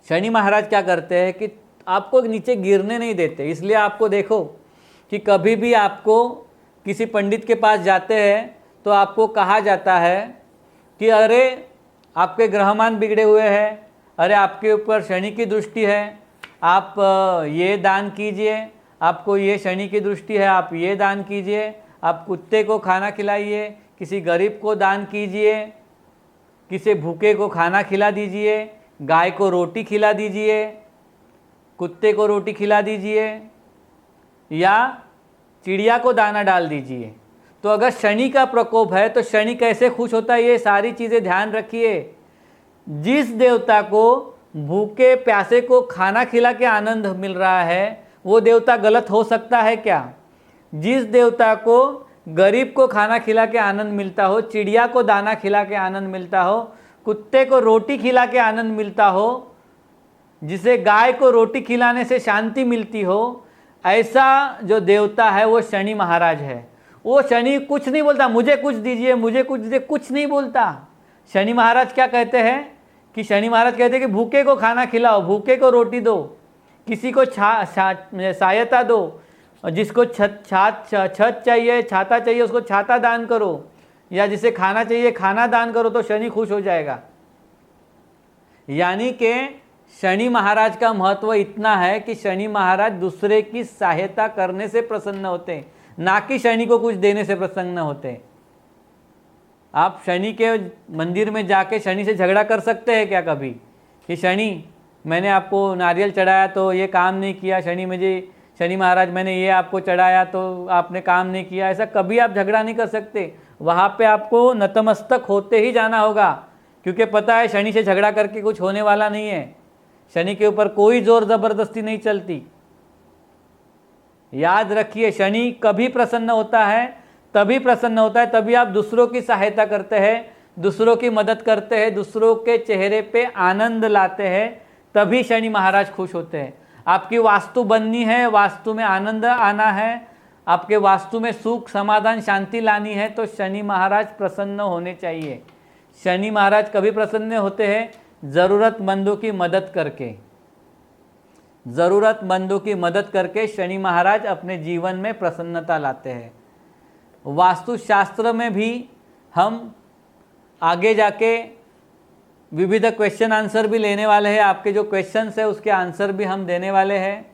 शनि महाराज क्या करते हैं कि आपको नीचे गिरने नहीं देते। इसलिए आपको देखो कि कभी भी आपको किसी पंडित के पास जाते हैं तो आपको कहा जाता है कि अरे आपके ग्रहमान बिगड़े हुए हैं, अरे आपके ऊपर शनि की दृष्टि है, आप ये दान कीजिए, आपको ये शनि की दृष्टि है, आप ये दान कीजिए, आप कुत्ते को खाना खिलाइए, किसी गरीब को दान कीजिए, किसी भूखे को खाना खिला दीजिए, गाय को रोटी खिला दीजिए, कुत्ते को रोटी खिला दीजिए या चिड़िया को दाना डाल दीजिए। तो अगर शनि का प्रकोप है तो शनि कैसे खुश होता है, ये सारी चीज़ें ध्यान रखिए। जिस देवता को भूखे प्यासे को खाना खिला के आनंद मिल रहा है वो देवता गलत हो सकता है क्या? जिस देवता को गरीब को खाना खिला के आनंद मिलता हो, चिड़िया को दाना खिला के आनंद मिलता हो, कुत्ते को रोटी खिला के आनंद मिलता हो, जिसे गाय को रोटी खिलाने से शांति मिलती हो, ऐसा जो देवता है वो शनि महाराज है। वो शनि कुछ नहीं बोलता, मुझे कुछ दीजिए, मुझे कुछ दीजिए, कुछ नहीं बोलता। शनि महाराज क्या कहते हैं कि शनि महाराज कहते हैं कि भूखे को खाना खिलाओ, भूखे को रोटी दो, किसी को सहायता दो, और जिसको छत चाहिए, छाता चाहिए, उसको छाता दान करो, या जिसे खाना चाहिए खाना दान करो, तो शनि खुश हो जाएगा। यानी कि शनि महाराज का महत्व इतना है कि शनि महाराज दूसरे की सहायता करने से प्रसन्न होते हैं, ना कि शनि को कुछ देने से प्रसन्न होते। आप शनि के मंदिर में जाके शनि से झगड़ा कर सकते हैं क्या कभी कि शनि मैंने आपको नारियल चढ़ाया तो ये काम नहीं किया, शनि महाराज मैंने ये आपको चढ़ाया तो आपने काम नहीं किया? ऐसा कभी आप झगड़ा नहीं कर सकते। वहाँ पे आपको नतमस्तक होते ही जाना होगा, क्योंकि पता है शनि से झगड़ा करके कुछ होने वाला नहीं है। शनि के ऊपर कोई जोर ज़बरदस्ती नहीं चलती। याद रखिए, शनि कभी प्रसन्न होता है तभी प्रसन्न होता है, तभी आप दूसरों की सहायता करते हैं, दूसरों की मदद करते हैं, दूसरों के चेहरे पे आनंद लाते हैं, तभी शनि महाराज खुश होते हैं। आपकी वास्तु बननी है, वास्तु में आनंद आना है, आपके वास्तु में सुख समाधान शांति लानी है, तो शनि महाराज प्रसन्न होने चाहिए। शनि महाराज कभी प्रसन्न होते हैं? ज़रूरतमंदों की मदद करके। ज़रूरतमंदों की मदद करके शनि महाराज अपने जीवन में प्रसन्नता लाते हैं। वास्तुशास्त्र में भी हम आगे जाके विविध क्वेश्चन आंसर भी लेने वाले हैं। आपके जो क्वेश्चंस है उसके आंसर भी हम देने वाले हैं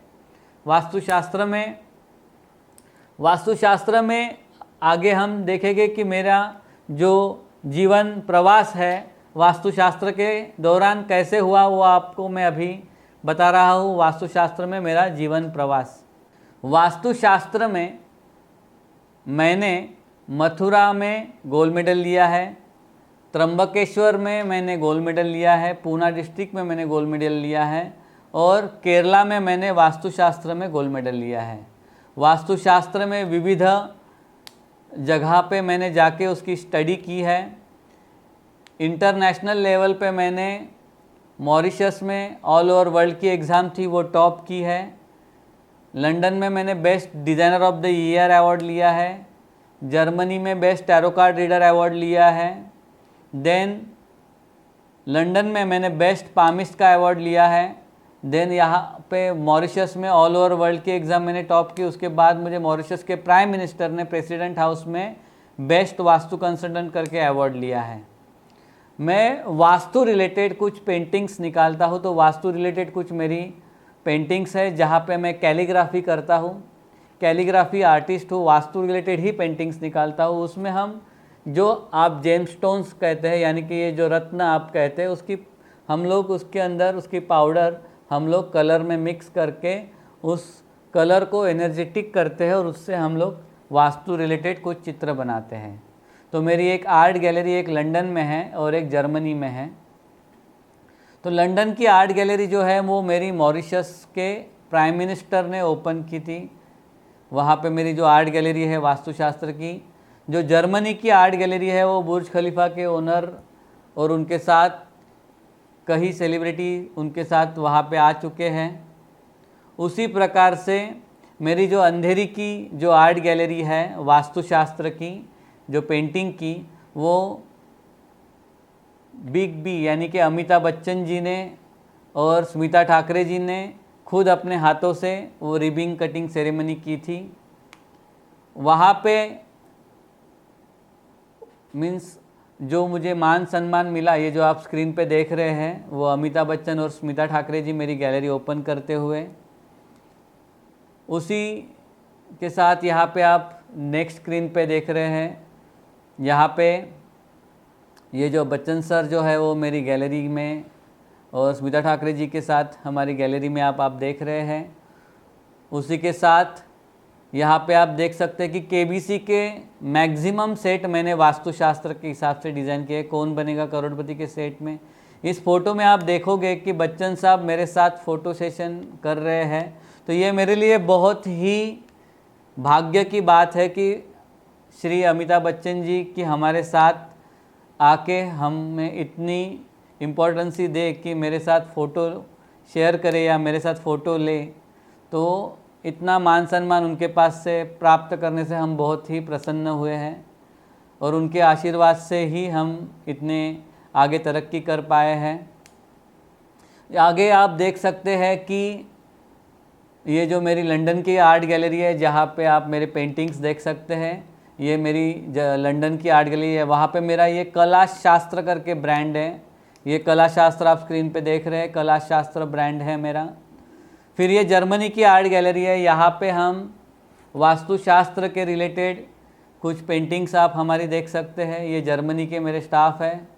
वास्तुशास्त्र में आगे हम देखेंगे कि मेरा जो जीवन प्रवास है वास्तुशास्त्र के दौरान कैसे हुआ, वो आपको मैं अभी बता रहा हूँ। वास्तुशास्त्र में मेरा जीवन प्रवास, वास्तुशास्त्र में मैंने मथुरा में गोल्ड मेडल लिया है, त्र्यंबकेश्वर में मैंने गोल्ड मेडल लिया है, पूना डिस्ट्रिक्ट में मैंने गोल्ड मेडल लिया है, और केरला में मैंने वास्तुशास्त्र में गोल्ड मेडल लिया है। वास्तुशास्त्र में विविध जगह पे मैंने जाके उसकी स्टडी की है। इंटरनेशनल लेवल पे मैंने मॉरिशस में ऑल ओवर वर्ल्ड की एग्ज़ाम थी, वो टॉप की है। लंदन में मैंने best designer of the year award लिया है। जर्मनी में best tarot card reader award लिया है। देन लंदन में मैंने बेस्ट पामिस्ट का अवार्ड लिया है। देन यहाँ पे मॉरिशस में ऑल ओवर वर्ल्ड की एग्ज़ाम मैंने टॉप की। उसके बाद मुझे मॉरिशस के प्राइम मिनिस्टर ने प्रेसिडेंट हाउस में बेस्ट वास्तु कंसल्टेंट करके अवार्ड लिया है। मैं वास्तु रिलेटेड कुछ पेंटिंग्स निकालता हूँ, तो वास्तु रिलेटेड कुछ मेरी पेंटिंग्स है जहाँ पे मैं कैलीग्राफी करता हूँ, कैलीग्राफी आर्टिस्ट हूँ, वास्तु रिलेटेड ही पेंटिंग्स निकालता हूँ। उसमें हम जो आप जेमस्टोन्स कहते हैं, यानी कि ये जो रत्न आप कहते हैं, उसकी हम लोग उसके अंदर उसकी पाउडर हम लोग कलर में मिक्स करके उस कलर को एनर्जेटिक करते हैं और उससे हम लोग वास्तु रिलेटेड कुछ चित्र बनाते हैं। तो मेरी एक आर्ट गैलरी एक लंदन में है और एक जर्मनी में है। तो लंदन की आर्ट गैलरी जो है वो मेरी मॉरिशस के प्राइम मिनिस्टर ने ओपन की थी, वहाँ पे मेरी जो आर्ट गैलरी है वास्तुशास्त्र की। जो जर्मनी की आर्ट गैलरी है वो बुर्ज खलीफा के ओनर और उनके साथ कई सेलिब्रिटी उनके साथ वहाँ पे आ चुके हैं। उसी प्रकार से मेरी जो अंधेरी की जो आर्ट गैलरी है वास्तुशास्त्र की जो पेंटिंग की, वो बिग बी यानी कि अमिताभ बच्चन जी ने और स्मिता ठाकरे जी ने खुद अपने हाथों से वो रिबिन कटिंग सेरेमनी की थी। वहाँ पे मीन्स जो मुझे मान सम्मान मिला, ये जो आप स्क्रीन पे देख रहे हैं, वो अमिताभ बच्चन और स्मिता ठाकरे जी मेरी गैलरी ओपन करते हुए। उसी के साथ यहाँ पे आप नेक्स्ट स्क्रीन पे देख रहे हैं, यहाँ पे ये जो बच्चन सर जो है वो मेरी गैलरी में और स्मिता ठाकरे जी के साथ हमारी गैलरी में आप देख रहे हैं। उसी के साथ यहाँ पे आप देख सकते हैं कि केबीसी के मैक्सिमम सेट मैंने वास्तुशास्त्र के हिसाब से डिज़ाइन किए। कौन बनेगा करोड़पति के सेट में इस फोटो में आप देखोगे कि बच्चन साहब मेरे साथ फ़ोटो सेशन कर रहे हैं। तो ये मेरे लिए बहुत ही भाग्य की बात है कि श्री अमिताभ बच्चन जी की हमारे साथ आके हमें इतनी इम्पोर्टेंसी दे कि मेरे साथ फ़ोटो शेयर करे या मेरे साथ फ़ोटो ले। तो इतना मान सम्मान उनके पास से प्राप्त करने से हम बहुत ही प्रसन्न हुए हैं और उनके आशीर्वाद से ही हम इतने आगे तरक्की कर पाए हैं। आगे आप देख सकते हैं कि ये जो मेरी लंदन की आर्ट गैलरी है जहाँ पे आप मेरे पेंटिंग्स देख सकते हैं, ये मेरी लंदन की आर्ट गैलरी है। वहाँ पे मेरा ये कला शास्त्र करके ब्रांड है। ये कला शास्त्र आप स्क्रीन पे देख रहे हैं, कला शास्त्र ब्रांड है मेरा। फिर ये जर्मनी की आर्ट गैलरी है, यहाँ पे हम वास्तुशास्त्र के रिलेटेड कुछ पेंटिंग्स आप हमारी देख सकते हैं। ये जर्मनी के मेरे स्टाफ है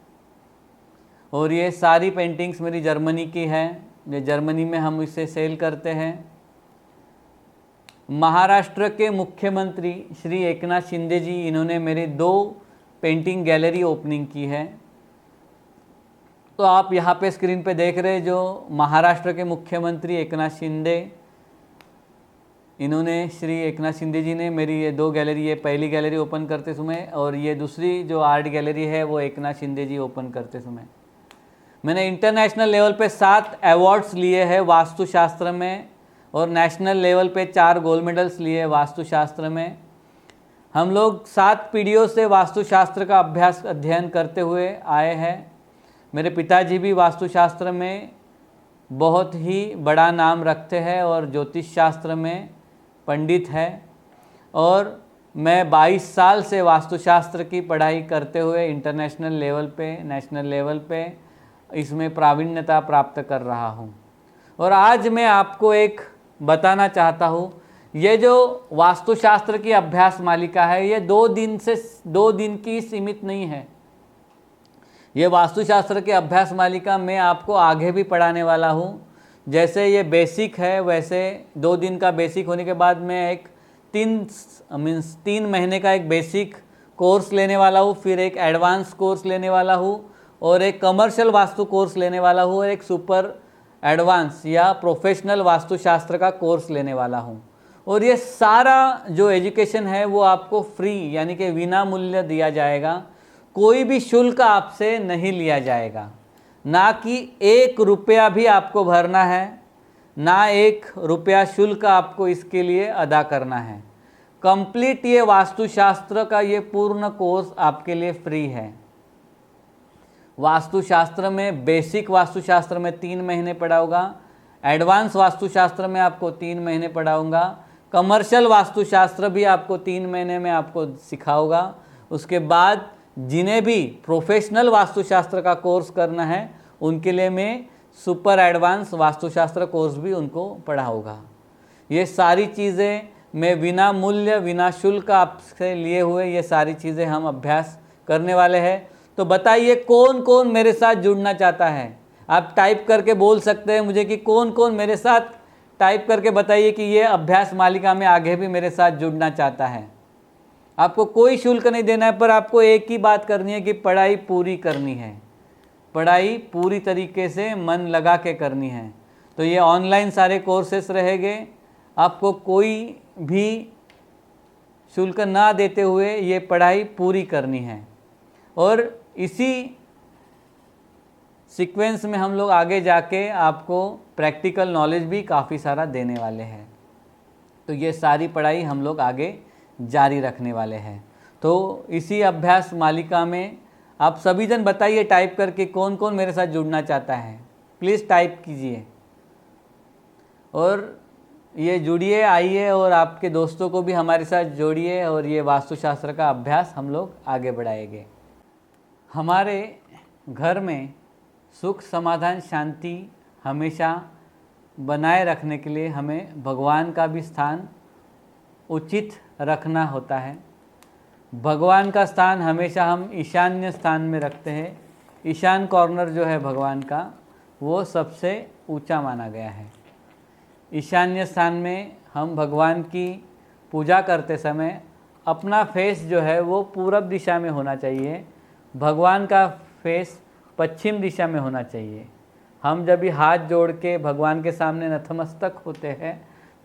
और ये सारी पेंटिंग्स मेरी जर्मनी की है। ये जर्मनी में हम इसे सेल करते हैं। महाराष्ट्र के मुख्यमंत्री श्री एकनाथ शिंदे जी, इन्होंने मेरी 2 पेंटिंग गैलरी ओपनिंग की है। तो आप यहाँ पे स्क्रीन पे देख रहे हैं जो महाराष्ट्र के मुख्यमंत्री एकनाथ शिंदे, इन्होंने श्री एकनाथ शिंदे जी ने मेरी ये 2 गैलरी, ये पहली गैलरी ओपन करते समय और ये दूसरी जो आर्ट गैलरी है वो एकनाथ शिंदे जी ओपन करते समय। मैंने इंटरनेशनल लेवल पे 7 अवार्ड्स लिए हैं वास्तुशास्त्र में और नेशनल लेवल पे 4 गोल्ड मेडल्स लिए वास्तुशास्त्र में। हम लोग 7 पीढ़ियों से वास्तुशास्त्र का अध्ययन करते हुए आए हैं। मेरे पिताजी भी वास्तुशास्त्र में बहुत ही बड़ा नाम रखते हैं और ज्योतिष शास्त्र में पंडित है, और मैं 22 साल से वास्तुशास्त्र की पढ़ाई करते हुए इंटरनेशनल लेवल पे, नेशनल लेवल पे इसमें प्रावीण्यता प्राप्त कर रहा हूँ। और आज मैं आपको एक बताना चाहता हूँ, ये जो वास्तुशास्त्र की अभ्यास मालिका है ये 2 दिन की सीमित नहीं है। ये वास्तुशास्त्र के अभ्यास मालिका मैं आपको आगे भी पढ़ाने वाला हूँ। जैसे ये बेसिक है वैसे 2 दिन का बेसिक होने के बाद मैं एक 3 महीने का एक बेसिक कोर्स लेने वाला हूँ, फिर एक एडवांस कोर्स लेने वाला हूँ और एक कमर्शियल वास्तु कोर्स लेने वाला हूँ और एक सुपर एडवांस या प्रोफेशनल वास्तुशास्त्र का कोर्स लेने वाला हूँ। और ये सारा जो एजुकेशन है वो आपको फ्री यानी कि बिना मूल्य दिया जाएगा, कोई भी शुल्क आपसे नहीं लिया जाएगा, ना कि 1 रुपया भी आपको भरना है, ना 1 रुपया शुल्क आपको इसके लिए अदा करना है। कंप्लीट ये वास्तुशास्त्र का ये पूर्ण कोर्स आपके लिए फ्री है। वास्तुशास्त्र में बेसिक वास्तुशास्त्र में 3 महीने पढ़ाऊंगा, एडवांस वास्तुशास्त्र में आपको 3 महीने पढ़ाऊंगा, कमर्शियल वास्तुशास्त्र भी आपको 3 महीने में आपको सिखाऊंगा। उसके बाद जिन्हें भी प्रोफेशनल वास्तुशास्त्र का कोर्स करना है उनके लिए मैं सुपर एडवांस वास्तुशास्त्र कोर्स भी उनको पढ़ाऊंगा। ये सारी चीज़ें मैं बिना मूल्य बिना शुल्क आपसे लिए हुए ये सारी चीज़ें हम अभ्यास करने वाले हैं। तो बताइए कौन कौन मेरे साथ जुड़ना चाहता है? आप टाइप करके बोल सकते हैं मुझे कि कौन कौन मेरे साथ, टाइप करके बताइए कि ये अभ्यास मालिका में आगे भी मेरे साथ जुड़ना चाहता है। आपको कोई शुल्क नहीं देना है, पर आपको एक ही बात करनी है कि पढ़ाई पूरी करनी है, पढ़ाई पूरी तरीके से मन लगा के करनी है। तो ये ऑनलाइन सारे कोर्सेस रहेंगे, आपको कोई भी शुल्क ना देते हुए ये पढ़ाई पूरी करनी है। और इसी सीक्वेंस में हम लोग आगे जाके आपको प्रैक्टिकल नॉलेज भी काफ़ी सारा देने वाले हैं। तो ये सारी पढ़ाई हम लोग आगे जारी रखने वाले हैं। तो इसी अभ्यास मालिका में आप सभी जन बताइए टाइप करके कौन कौन मेरे साथ जुड़ना चाहता है, प्लीज़ टाइप कीजिए और ये जुड़िए, आइए और आपके दोस्तों को भी हमारे साथ जोड़िए और ये वास्तुशास्त्र का अभ्यास हम लोग आगे बढ़ाएंगे। हमारे घर में सुख समाधान शांति हमेशा बनाए रखने के लिए हमें भगवान का भी स्थान उचित रखना होता है। भगवान का स्थान हमेशा हम ईशान्य स्थान में रखते हैं। ईशान कॉर्नर जो है भगवान का वो सबसे ऊंचा माना गया है। ईशान्य स्थान में हम भगवान की पूजा करते समय अपना फेस जो है वो पूरब दिशा में होना चाहिए, भगवान का फेस पश्चिम दिशा में होना चाहिए। हम जब भी हाथ जोड़ के भगवान के सामने नतमस्तक होते हैं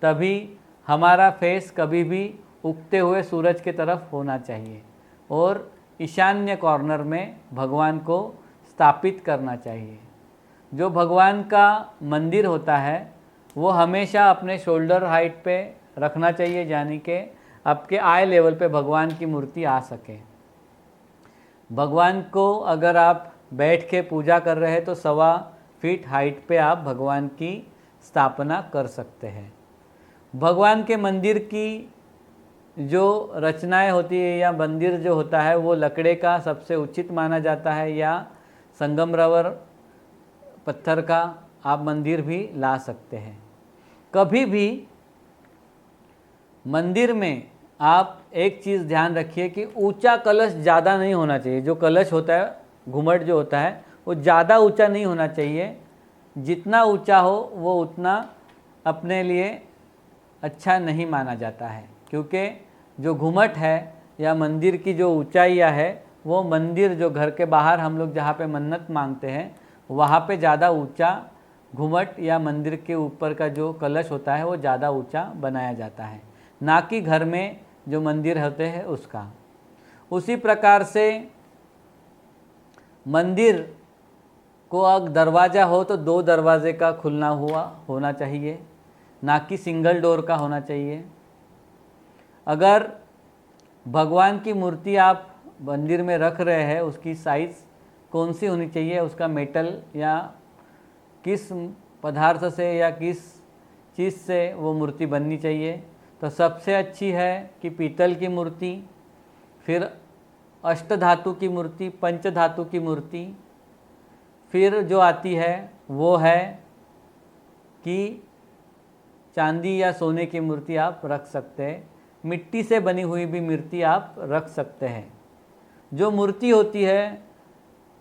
तभी हमारा फेस कभी भी उगते हुए सूरज की तरफ होना चाहिए और ईशान्य कॉर्नर में भगवान को स्थापित करना चाहिए। जो भगवान का मंदिर होता है वो हमेशा अपने शोल्डर हाइट पे रखना चाहिए, यानी कि आपके आई लेवल पे भगवान की मूर्ति आ सके। भगवान को अगर आप बैठ के पूजा कर रहे हैं तो 1.25 फीट हाइट पे आप भगवान की स्थापना कर सकते हैं। भगवान के मंदिर की जो रचनाएं होती है या मंदिर जो होता है वो लकड़े का सबसे उचित माना जाता है, या संगमरवर पत्थर का आप मंदिर भी ला सकते हैं। कभी भी मंदिर में आप एक चीज़ ध्यान रखिए कि ऊंचा कलश ज़्यादा नहीं होना चाहिए। जो कलश होता है, घुमट जो होता है, वो ज़्यादा ऊंचा नहीं होना चाहिए। जितना ऊंचा हो वो उतना अपने लिए अच्छा नहीं माना जाता है, क्योंकि जो घुमट है या मंदिर की जो ऊंचाइयाँ है वो मंदिर जो घर के बाहर हम लोग जहाँ पे मन्नत मांगते हैं वहाँ पे ज़्यादा ऊंचा घुमट या मंदिर के ऊपर का जो कलश होता है वो ज़्यादा ऊंचा बनाया जाता है, ना कि घर में जो मंदिर होते हैं उसका। उसी प्रकार से मंदिर को अगर दरवाज़ा हो तो 2 दरवाजे का खुलना हुआ होना चाहिए, ना कि सिंगल डोर का होना चाहिए। अगर भगवान की मूर्ति आप मंदिर में रख रहे हैं, उसकी साइज़ कौन सी होनी चाहिए, उसका मेटल या किस पदार्थ से या किस चीज़ से वो मूर्ति बननी चाहिए। तो सबसे अच्छी है कि पीतल की मूर्ति, फिर अष्टधातु की मूर्ति, पंचधातु की मूर्ति, फिर जो आती है वो है कि चांदी या सोने की मूर्ति आप रख सकते हैं, मिट्टी से बनी हुई भी मूर्ति आप रख सकते हैं। जो मूर्ति होती है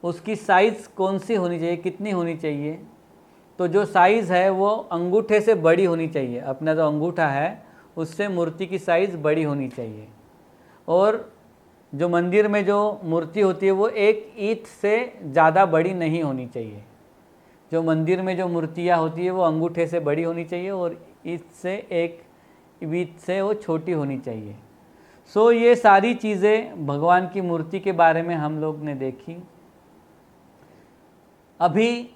उसकी साइज़ कौन सी होनी चाहिए, कितनी होनी चाहिए, तो जो साइज़ है वो अंगूठे से बड़ी होनी चाहिए। अपना जो अंगूठा है उससे मूर्ति की साइज़ बड़ी होनी चाहिए। और जो मंदिर में जो मूर्ति होती है वो एक ईंट से ज़्यादा बड़ी नहीं होनी चाहिए। जो मंदिर में जो मूर्तियाँ होती है वो अंगूठे से बड़ी होनी चाहिए और ईंट से एक ईंट से वो छोटी होनी चाहिए। सो ये सारी चीज़ें भगवान की मूर्ति के बारे में हम लोग ने देखी। अभी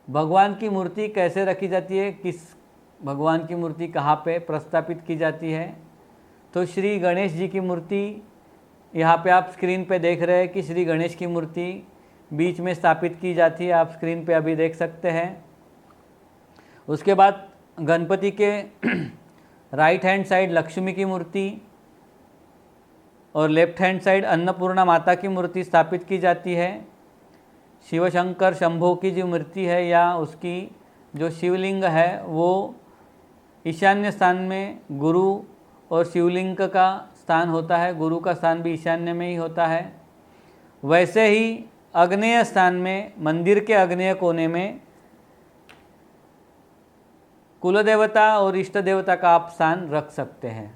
भगवान की मूर्ति कैसे रखी जाती है, किस भगवान की मूर्ति कहाँ पे प्रस्थापित की जाती है, तो श्री गणेश जी की मूर्ति यहाँ पे आप स्क्रीन पे देख रहे हैं कि श्री गणेश की मूर्ति बीच में स्थापित की जाती है, आप स्क्रीन पे अभी देख सकते हैं। उसके बाद गणपति के राइट हैंड साइड लक्ष्मी की मूर्ति और लेफ्ट हैंड साइड अन्नपूर्णा माता की मूर्ति स्थापित की जाती है। शिव शंकर शंभो की जो मूर्ति है या उसकी जो शिवलिंग है वो ईशान्य स्थान में गुरु और शिवलिंग का स्थान होता है, गुरु का स्थान भी ईशान्य में ही होता है। वैसे ही आग्नेय स्थान में मंदिर के आग्नेय कोने में कुल देवता और इष्ट देवता का आप स्थान रख सकते हैं।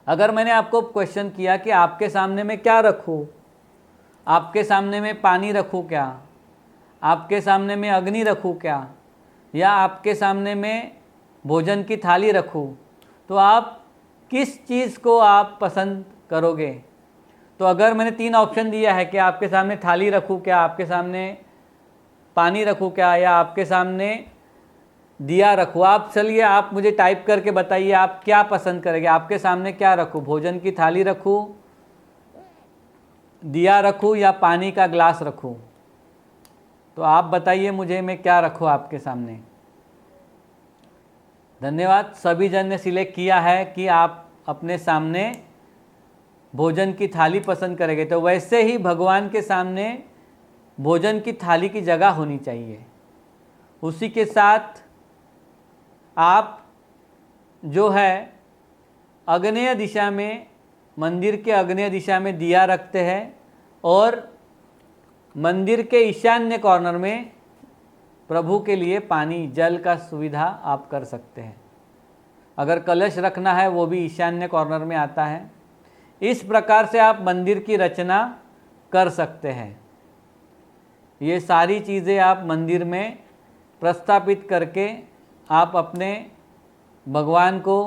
अगर मैंने आपको क्वेश्चन किया कि आपके सामने में क्या रखूँ, आपके सामने में पानी रखूँ क्या, आपके सामने में अग्नि रखूँ क्या, या आपके सामने में भोजन की थाली रखूँ, तो आप किस चीज़ को आप पसंद करोगे। तो अगर मैंने 3 ऑप्शन दिया है कि आपके सामने थाली रखूँ क्या, आपके सामने पानी रखूँ क्या, या आपके सामने दिया रखूँ, आप चलिए आप मुझे टाइप करके बताइए आप क्या पसंद करेंगे। आपके सामने क्या रखूँ, भोजन की थाली रखूँ, दिया रखूँ या पानी का ग्लास रखूँ। तो आप बताइए मुझे मैं क्या रखूँ आपके सामने। धन्यवाद, सभी जन ने सिलेक्ट किया है कि आप अपने सामने भोजन की थाली पसंद करेंगे। तो वैसे ही भगवान के सामने भोजन की थाली की जगह होनी चाहिए। उसी के साथ आप जो है आग्नेय दिशा में, मंदिर के आग्नेय दिशा में दिया रखते हैं और मंदिर के ईशान्य कॉर्नर में प्रभु के लिए पानी जल का सुविधा आप कर सकते हैं। अगर कलश रखना है वो भी ईशान्य कॉर्नर में आता है। इस प्रकार से आप मंदिर की रचना कर सकते हैं। ये सारी चीज़ें आप मंदिर में प्रस्थापित करके आप अपने भगवान को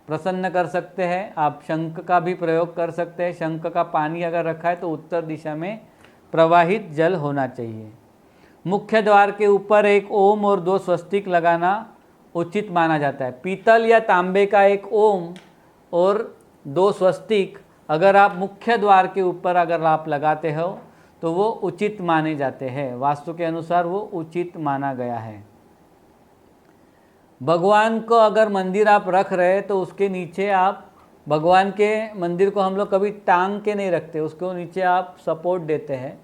प्रसन्न कर सकते हैं। आप शंख का भी प्रयोग कर सकते हैं। शंख का पानी अगर रखा है तो उत्तर दिशा में प्रवाहित जल होना चाहिए। मुख्य द्वार के ऊपर एक ओम और 2 स्वस्तिक लगाना उचित माना जाता है। पीतल या तांबे का एक ओम और 2 स्वस्तिक अगर आप मुख्य द्वार के ऊपर अगर आप लगाते हो तो वो उचित माने जाते हैं। वास्तु के अनुसार वो उचित माना गया है। भगवान को अगर मंदिर आप रख रहे तो उसके नीचे आप भगवान के मंदिर को हम लोग कभी टांग के नहीं रखते, उसको नीचे आप सपोर्ट देते हैं।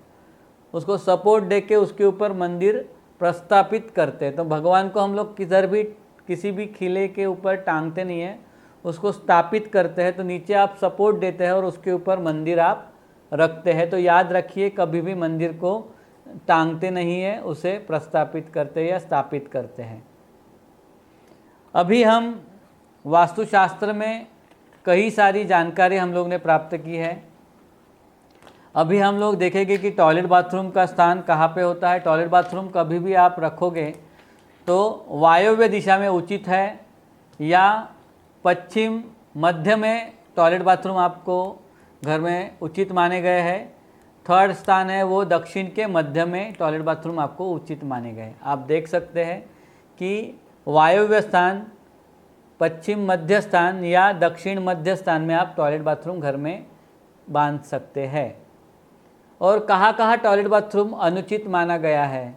उसको सपोर्ट दे के उसके ऊपर मंदिर प्रस्थापित करते हैं। तो भगवान को हम लोग किधर भी किसी भी किले के ऊपर टांगते नहीं हैं, उसको स्थापित करते हैं। तो नीचे आप सपोर्ट देते हैं और उसके ऊपर मंदिर आप रखते हैं। तो याद रखिए कभी भी मंदिर को टांगते नहीं है, उसे प्रस्थापित करते या स्थापित करते हैं। अभी हम वास्तुशास्त्र में कई सारी जानकारी हम लोग ने प्राप्त की है। अभी हम लोग देखेंगे कि टॉयलेट बाथरूम का स्थान कहाँ पे होता है। टॉयलेट बाथरूम कभी भी आप रखोगे तो वायव्य दिशा में उचित है या पश्चिम मध्य में टॉयलेट बाथरूम आपको घर में उचित माने गए हैं। थर्ड स्थान है वो दक्षिण के मध्य में टॉयलेट बाथरूम आपको उचित माने गए। आप देख सकते हैं कि वायव्य स्थान, पश्चिम मध्य स्थान या दक्षिण मध्य स्थान में आप टॉयलेट बाथरूम घर में बांध सकते हैं। और कहाँ कहाँ टॉयलेट बाथरूम अनुचित माना गया है,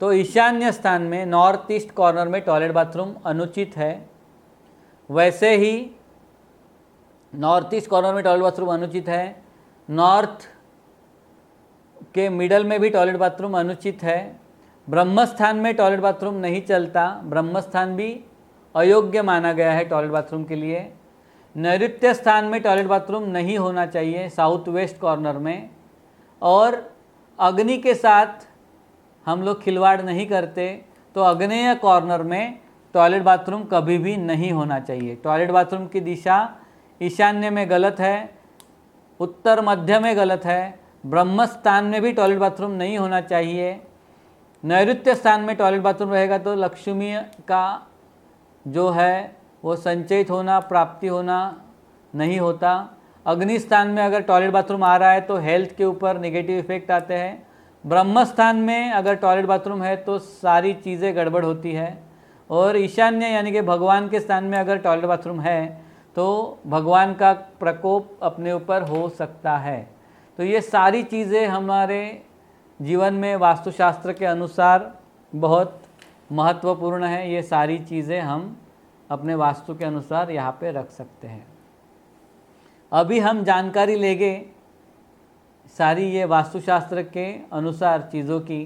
तो ईशान्य स्थान में नॉर्थ ईस्ट कॉर्नर में टॉयलेट बाथरूम अनुचित है। वैसे ही नॉर्थ ईस्ट कॉर्नर में टॉयलेट बाथरूम अनुचित है। नॉर्थ के मिडल में भी टॉयलेट बाथरूम अनुचित है। ब्रह्मस्थान में टॉयलेट बाथरूम नहीं चलता, ब्रह्मस्थान भी अयोग्य माना गया है टॉयलेट बाथरूम के लिए। नैऋत्य स्थान में टॉयलेट बाथरूम नहीं होना चाहिए, साउथ वेस्ट कॉर्नर में। और अग्नि के साथ हम लोग खिलवाड़ नहीं करते, तो आग्नेय कॉर्नर में टॉयलेट बाथरूम कभी भी नहीं होना चाहिए। टॉयलेट बाथरूम की दिशा ईशान्य में गलत है, उत्तर मध्य में गलत है। ब्रह्म स्थान में भी टॉयलेट बाथरूम नहीं होना चाहिए। नैऋत्य स्थान में टॉयलेट बाथरूम रहेगा तो लक्ष्मी का जो है वो संचयित होना, प्राप्ति होना नहीं होता। अग्नि स्थान में अगर टॉयलेट बाथरूम आ रहा है तो हेल्थ के ऊपर नेगेटिव इफेक्ट आते हैं। ब्रह्म स्थान में अगर टॉयलेट बाथरूम है तो सारी चीज़ें गड़बड़ होती है। और ईशान्य यानी कि भगवान के स्थान में अगर टॉयलेट बाथरूम है तो भगवान का प्रकोप अपने ऊपर हो सकता है। तो ये सारी चीज़ें हमारे जीवन में वास्तुशास्त्र के अनुसार बहुत महत्वपूर्ण है। ये सारी चीज़ें हम अपने वास्तु के अनुसार यहाँ पे रख सकते हैं। अभी हम जानकारी लेंगे सारी ये वास्तुशास्त्र के अनुसार चीज़ों की,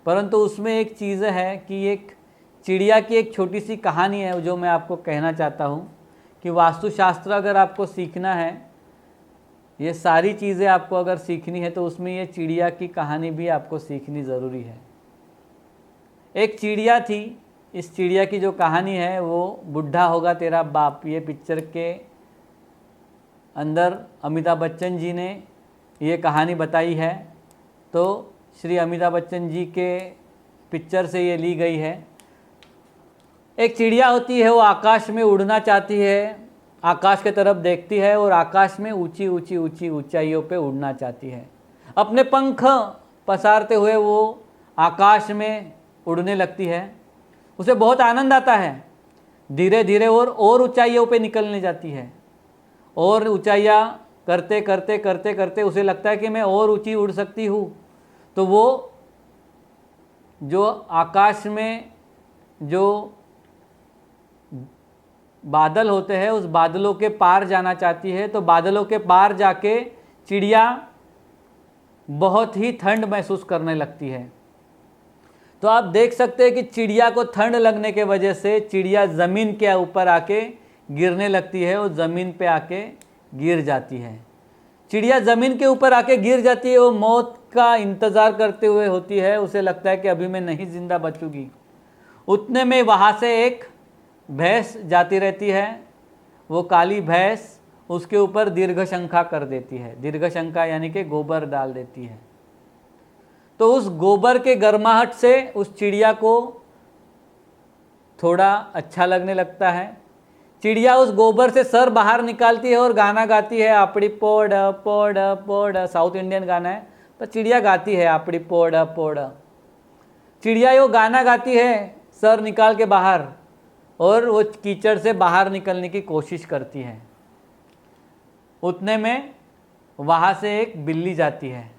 परंतु उसमें एक चीज़ है कि एक चिड़िया की एक छोटी सी कहानी है जो मैं आपको कहना चाहता हूँ कि वास्तुशास्त्र अगर आपको सीखना है, ये सारी चीज़ें आपको अगर सीखनी है तो उसमें ये चिड़िया की कहानी भी आपको सीखनी ज़रूरी है। एक चिड़िया थी, इस चिड़िया की जो कहानी है वो बुढ़ा होगा तेरा बाप, ये पिक्चर के अंदर अमिताभ बच्चन जी ने ये कहानी बताई है। तो श्री अमिताभ बच्चन जी के पिक्चर से ये ली गई है। एक चिड़िया होती है, वो आकाश में उड़ना चाहती है, आकाश के तरफ देखती है और आकाश में ऊंची ऊंची ऊंची ऊंचाइयों पे उड़ना चाहती है। अपने पंख पसारते हुए वो आकाश में उड़ने लगती है। उसे बहुत आनंद आता है। धीरे धीरे और ऊंचाइयों पे निकलने जाती है और ऊंचाइयाँ करते करते करते करते उसे लगता है कि मैं और ऊंची उड़ सकती हूँ। तो वो जो आकाश में जो बादल होते हैं उस बादलों के पार जाना चाहती है। तो बादलों के पार जाके चिड़िया बहुत ही ठंड महसूस करने लगती है। तो आप देख सकते हैं कि चिड़िया को ठंड लगने के वजह से चिड़िया ज़मीन के ऊपर आके गिरने लगती है और ज़मीन पे आके गिर जाती है। चिड़िया ज़मीन के ऊपर आके गिर जाती है, वो मौत का इंतज़ार करते हुए होती है। उसे लगता है कि अभी मैं नहीं ज़िंदा बचूंगी। उतने में वहाँ से एक भैंस जाती रहती है। वो काली भैंस उसके ऊपर दीर्घशंखा कर देती है। दीर्घशंखा यानी कि गोबर डाल देती है। तो उस गोबर के गर्माहट से उस चिड़िया को थोड़ा अच्छा लगने लगता है। चिड़िया उस गोबर से सर बाहर निकालती है और गाना गाती है, आपड़ी पोड़ पोड़ पोड़। साउथ इंडियन गाना है, पर चिड़िया गाती है आपड़ी पोड़ पोड़। चिड़िया यो गाना गाती है सर निकाल के बाहर और वो कीचड़ से बाहर निकलने की कोशिश करती है। उतने में वहाँ से एक बिल्ली जाती है।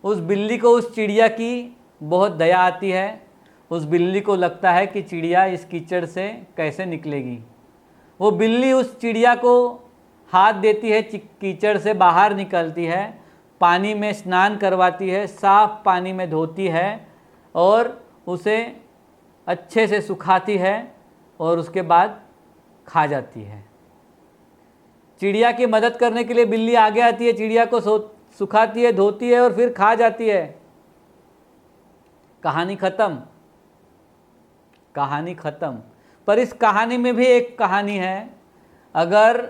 उस बिल्ली को उस चिड़िया की बहुत दया आती है। उस बिल्ली को लगता है कि चिड़िया इस कीचड़ से कैसे निकलेगी। वो बिल्ली उस चिड़िया को हाथ देती है, कीचड़ से बाहर निकलती है, पानी में स्नान करवाती है, साफ पानी में धोती है और उसे अच्छे से सुखाती है और उसके बाद खा जाती है। चिड़िया की मदद करने के लिए बिल्ली आगे आती है, चिड़िया को सुखाती है, धोती है और फिर खा जाती है। कहानी खत्म, कहानी खत्म। पर इस कहानी में भी एक कहानी है। अगर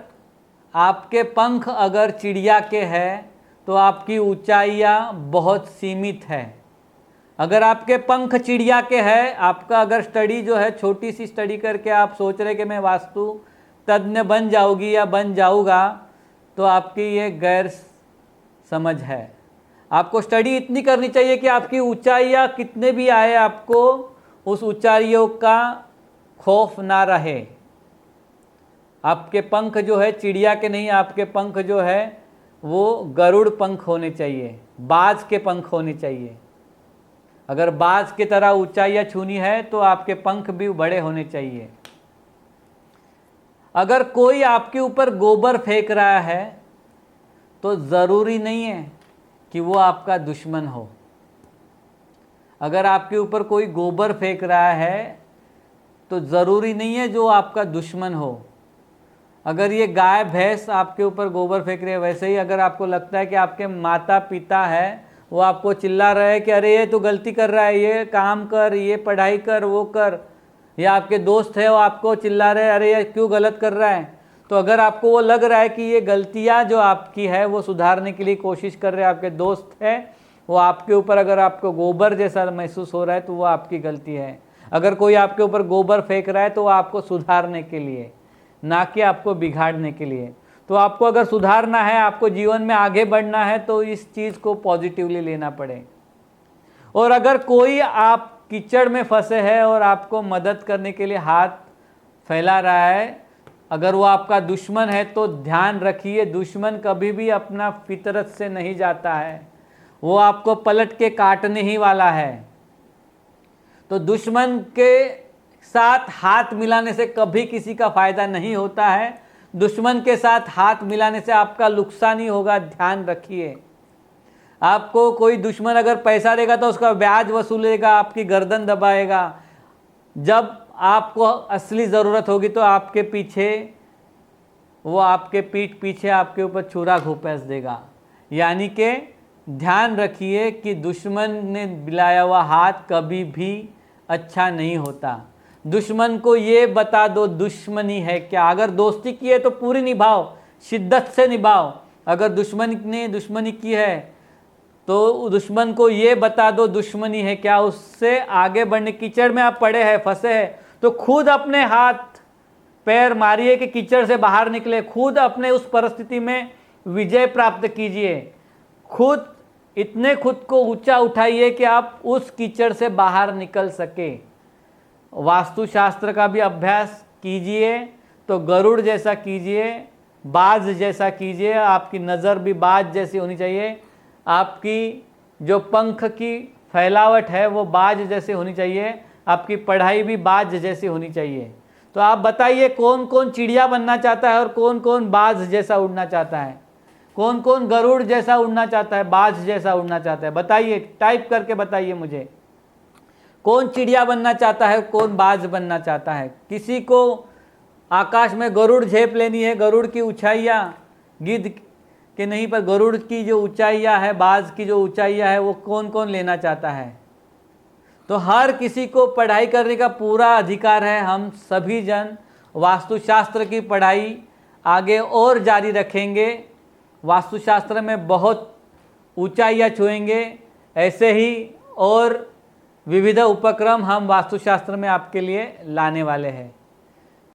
आपके पंख अगर चिड़िया के हैं तो आपकी ऊंचाइयाँ बहुत सीमित है। अगर आपके पंख चिड़िया के हैं, आपका अगर स्टडी जो है छोटी सी स्टडी करके आप सोच रहे कि मैं वास्तु तज्ञ बन जाऊगी या बन जाऊँगा, तो आपकी ये गैर समझ है। आपको स्टडी इतनी करनी चाहिए कि आपकी ऊंचाइयाँ कितने भी आए, आपको उस ऊंचाइयों का खौफ ना रहे। आपके पंख जो है चिड़िया के नहीं, आपके पंख जो है वो गरुड़ पंख होने चाहिए, बाज के पंख होने चाहिए। अगर बाज की तरह ऊंचाइयाँ छूनी है तो आपके पंख भी बड़े होने चाहिए। अगर कोई आपके ऊपर गोबर फेंक रहा है तो ज़रूरी नहीं है कि वो आपका दुश्मन हो। अगर आपके ऊपर कोई गोबर फेंक रहा है तो ज़रूरी नहीं है जो आपका दुश्मन हो। अगर ये गाय भैंस आपके ऊपर गोबर फेंक रहे हैं, वैसे ही अगर आपको लगता है कि आपके माता पिता है वो आपको चिल्ला रहे हैं कि अरे ये तो गलती कर रहा है, ये काम कर, ये पढ़ाई कर, वो कर, या आपके दोस्त है वो आपको चिल्ला रहे हैं अरे ये क्यों गलत कर रहा है, तो अगर आपको वो लग रहा है कि ये गलतियाँ जो आपकी है वो सुधारने के लिए कोशिश कर रहे हैं, आपके दोस्त है वो आपके ऊपर अगर आपको गोबर जैसा महसूस हो रहा है तो वो आपकी गलती है। अगर कोई आपके ऊपर गोबर फेंक रहा है तो वो आपको सुधारने के लिए, ना कि आपको बिगाड़ने के लिए। तो आपको अगर सुधारना है, आपको जीवन में आगे बढ़ना है, तो इस चीज़ को पॉजिटिवली लेना पड़े। और अगर कोई आप कीचड़ में फंसे हैं और आपको मदद करने के लिए हाथ फैला रहा है, अगर वो आपका दुश्मन है तो ध्यान रखिए, दुश्मन कभी भी अपना फितरत से नहीं जाता है, वो आपको पलट के काटने ही वाला है। तो दुश्मन के साथ हाथ मिलाने से कभी किसी का फायदा नहीं होता है, दुश्मन के साथ हाथ मिलाने से आपका नुकसान ही होगा, ध्यान रखिए। आपको कोई दुश्मन अगर पैसा देगा तो उसका ब्याज वसूलेगा, आपकी गर्दन दबाएगा। जब आपको असली ज़रूरत होगी तो आपके पीछे वो आपके पीठ पीछे आपके ऊपर छुरा घुपैस देगा। यानी कि ध्यान रखिए कि दुश्मन ने मिलाया हुआ हाथ कभी भी अच्छा नहीं होता। दुश्मन को ये बता दो दुश्मनी है क्या। अगर दोस्ती की है तो पूरी निभाओ, शिद्दत से निभाओ। अगर दुश्मन ने दुश्मनी की है तो दुश्मन को ये बता दो दुश्मनी है क्या, उससे आगे बढ़ने। कीचड़ में आप पड़े हैं, फंसे हैं, तो खुद अपने हाथ पैर मारिए कि कीचड़ से बाहर निकले। खुद अपने उस परिस्थिति में विजय प्राप्त कीजिए। खुद खुद को ऊंचा उठाइए कि आप उस कीचड़ से बाहर निकल सके। वास्तुशास्त्र का भी अभ्यास कीजिए तो गरुड़ जैसा कीजिए, बाज जैसा कीजिए। आपकी नज़र भी बाज जैसी होनी चाहिए, आपकी जो पंख की फैलावट है वो बाज जैसी होनी चाहिए, आपकी पढ़ाई भी बाज जैसी होनी चाहिए। तो आप बताइए कौन कौन चिड़िया बनना चाहता है और कौन कौन बाज जैसा उड़ना चाहता है, कौन कौन गरुड़ जैसा उड़ना चाहता है, बाज जैसा उड़ना चाहता है। बताइए, टाइप करके बताइए मुझे, कौन चिड़िया बनना चाहता है, कौन बाज बनना चाहता है। किसी को आकाश में गरुड़ झेप लेनी है, गरुड़ की ऊंचाइयाँ, गिद्ध के नहीं पर गरुड़ की जो ऊंचाइयाँ है, बाज की जो ऊंचाइयाँ है, वो कौन कौन लेना चाहता है। तो हर किसी को पढ़ाई करने का पूरा अधिकार है। हम सभी जन वास्तुशास्त्र की पढ़ाई आगे और जारी रखेंगे, वास्तुशास्त्र में बहुत ऊंचाइयाँ छुएंगे। ऐसे ही और विविध उपक्रम हम वास्तुशास्त्र में आपके लिए लाने वाले हैं।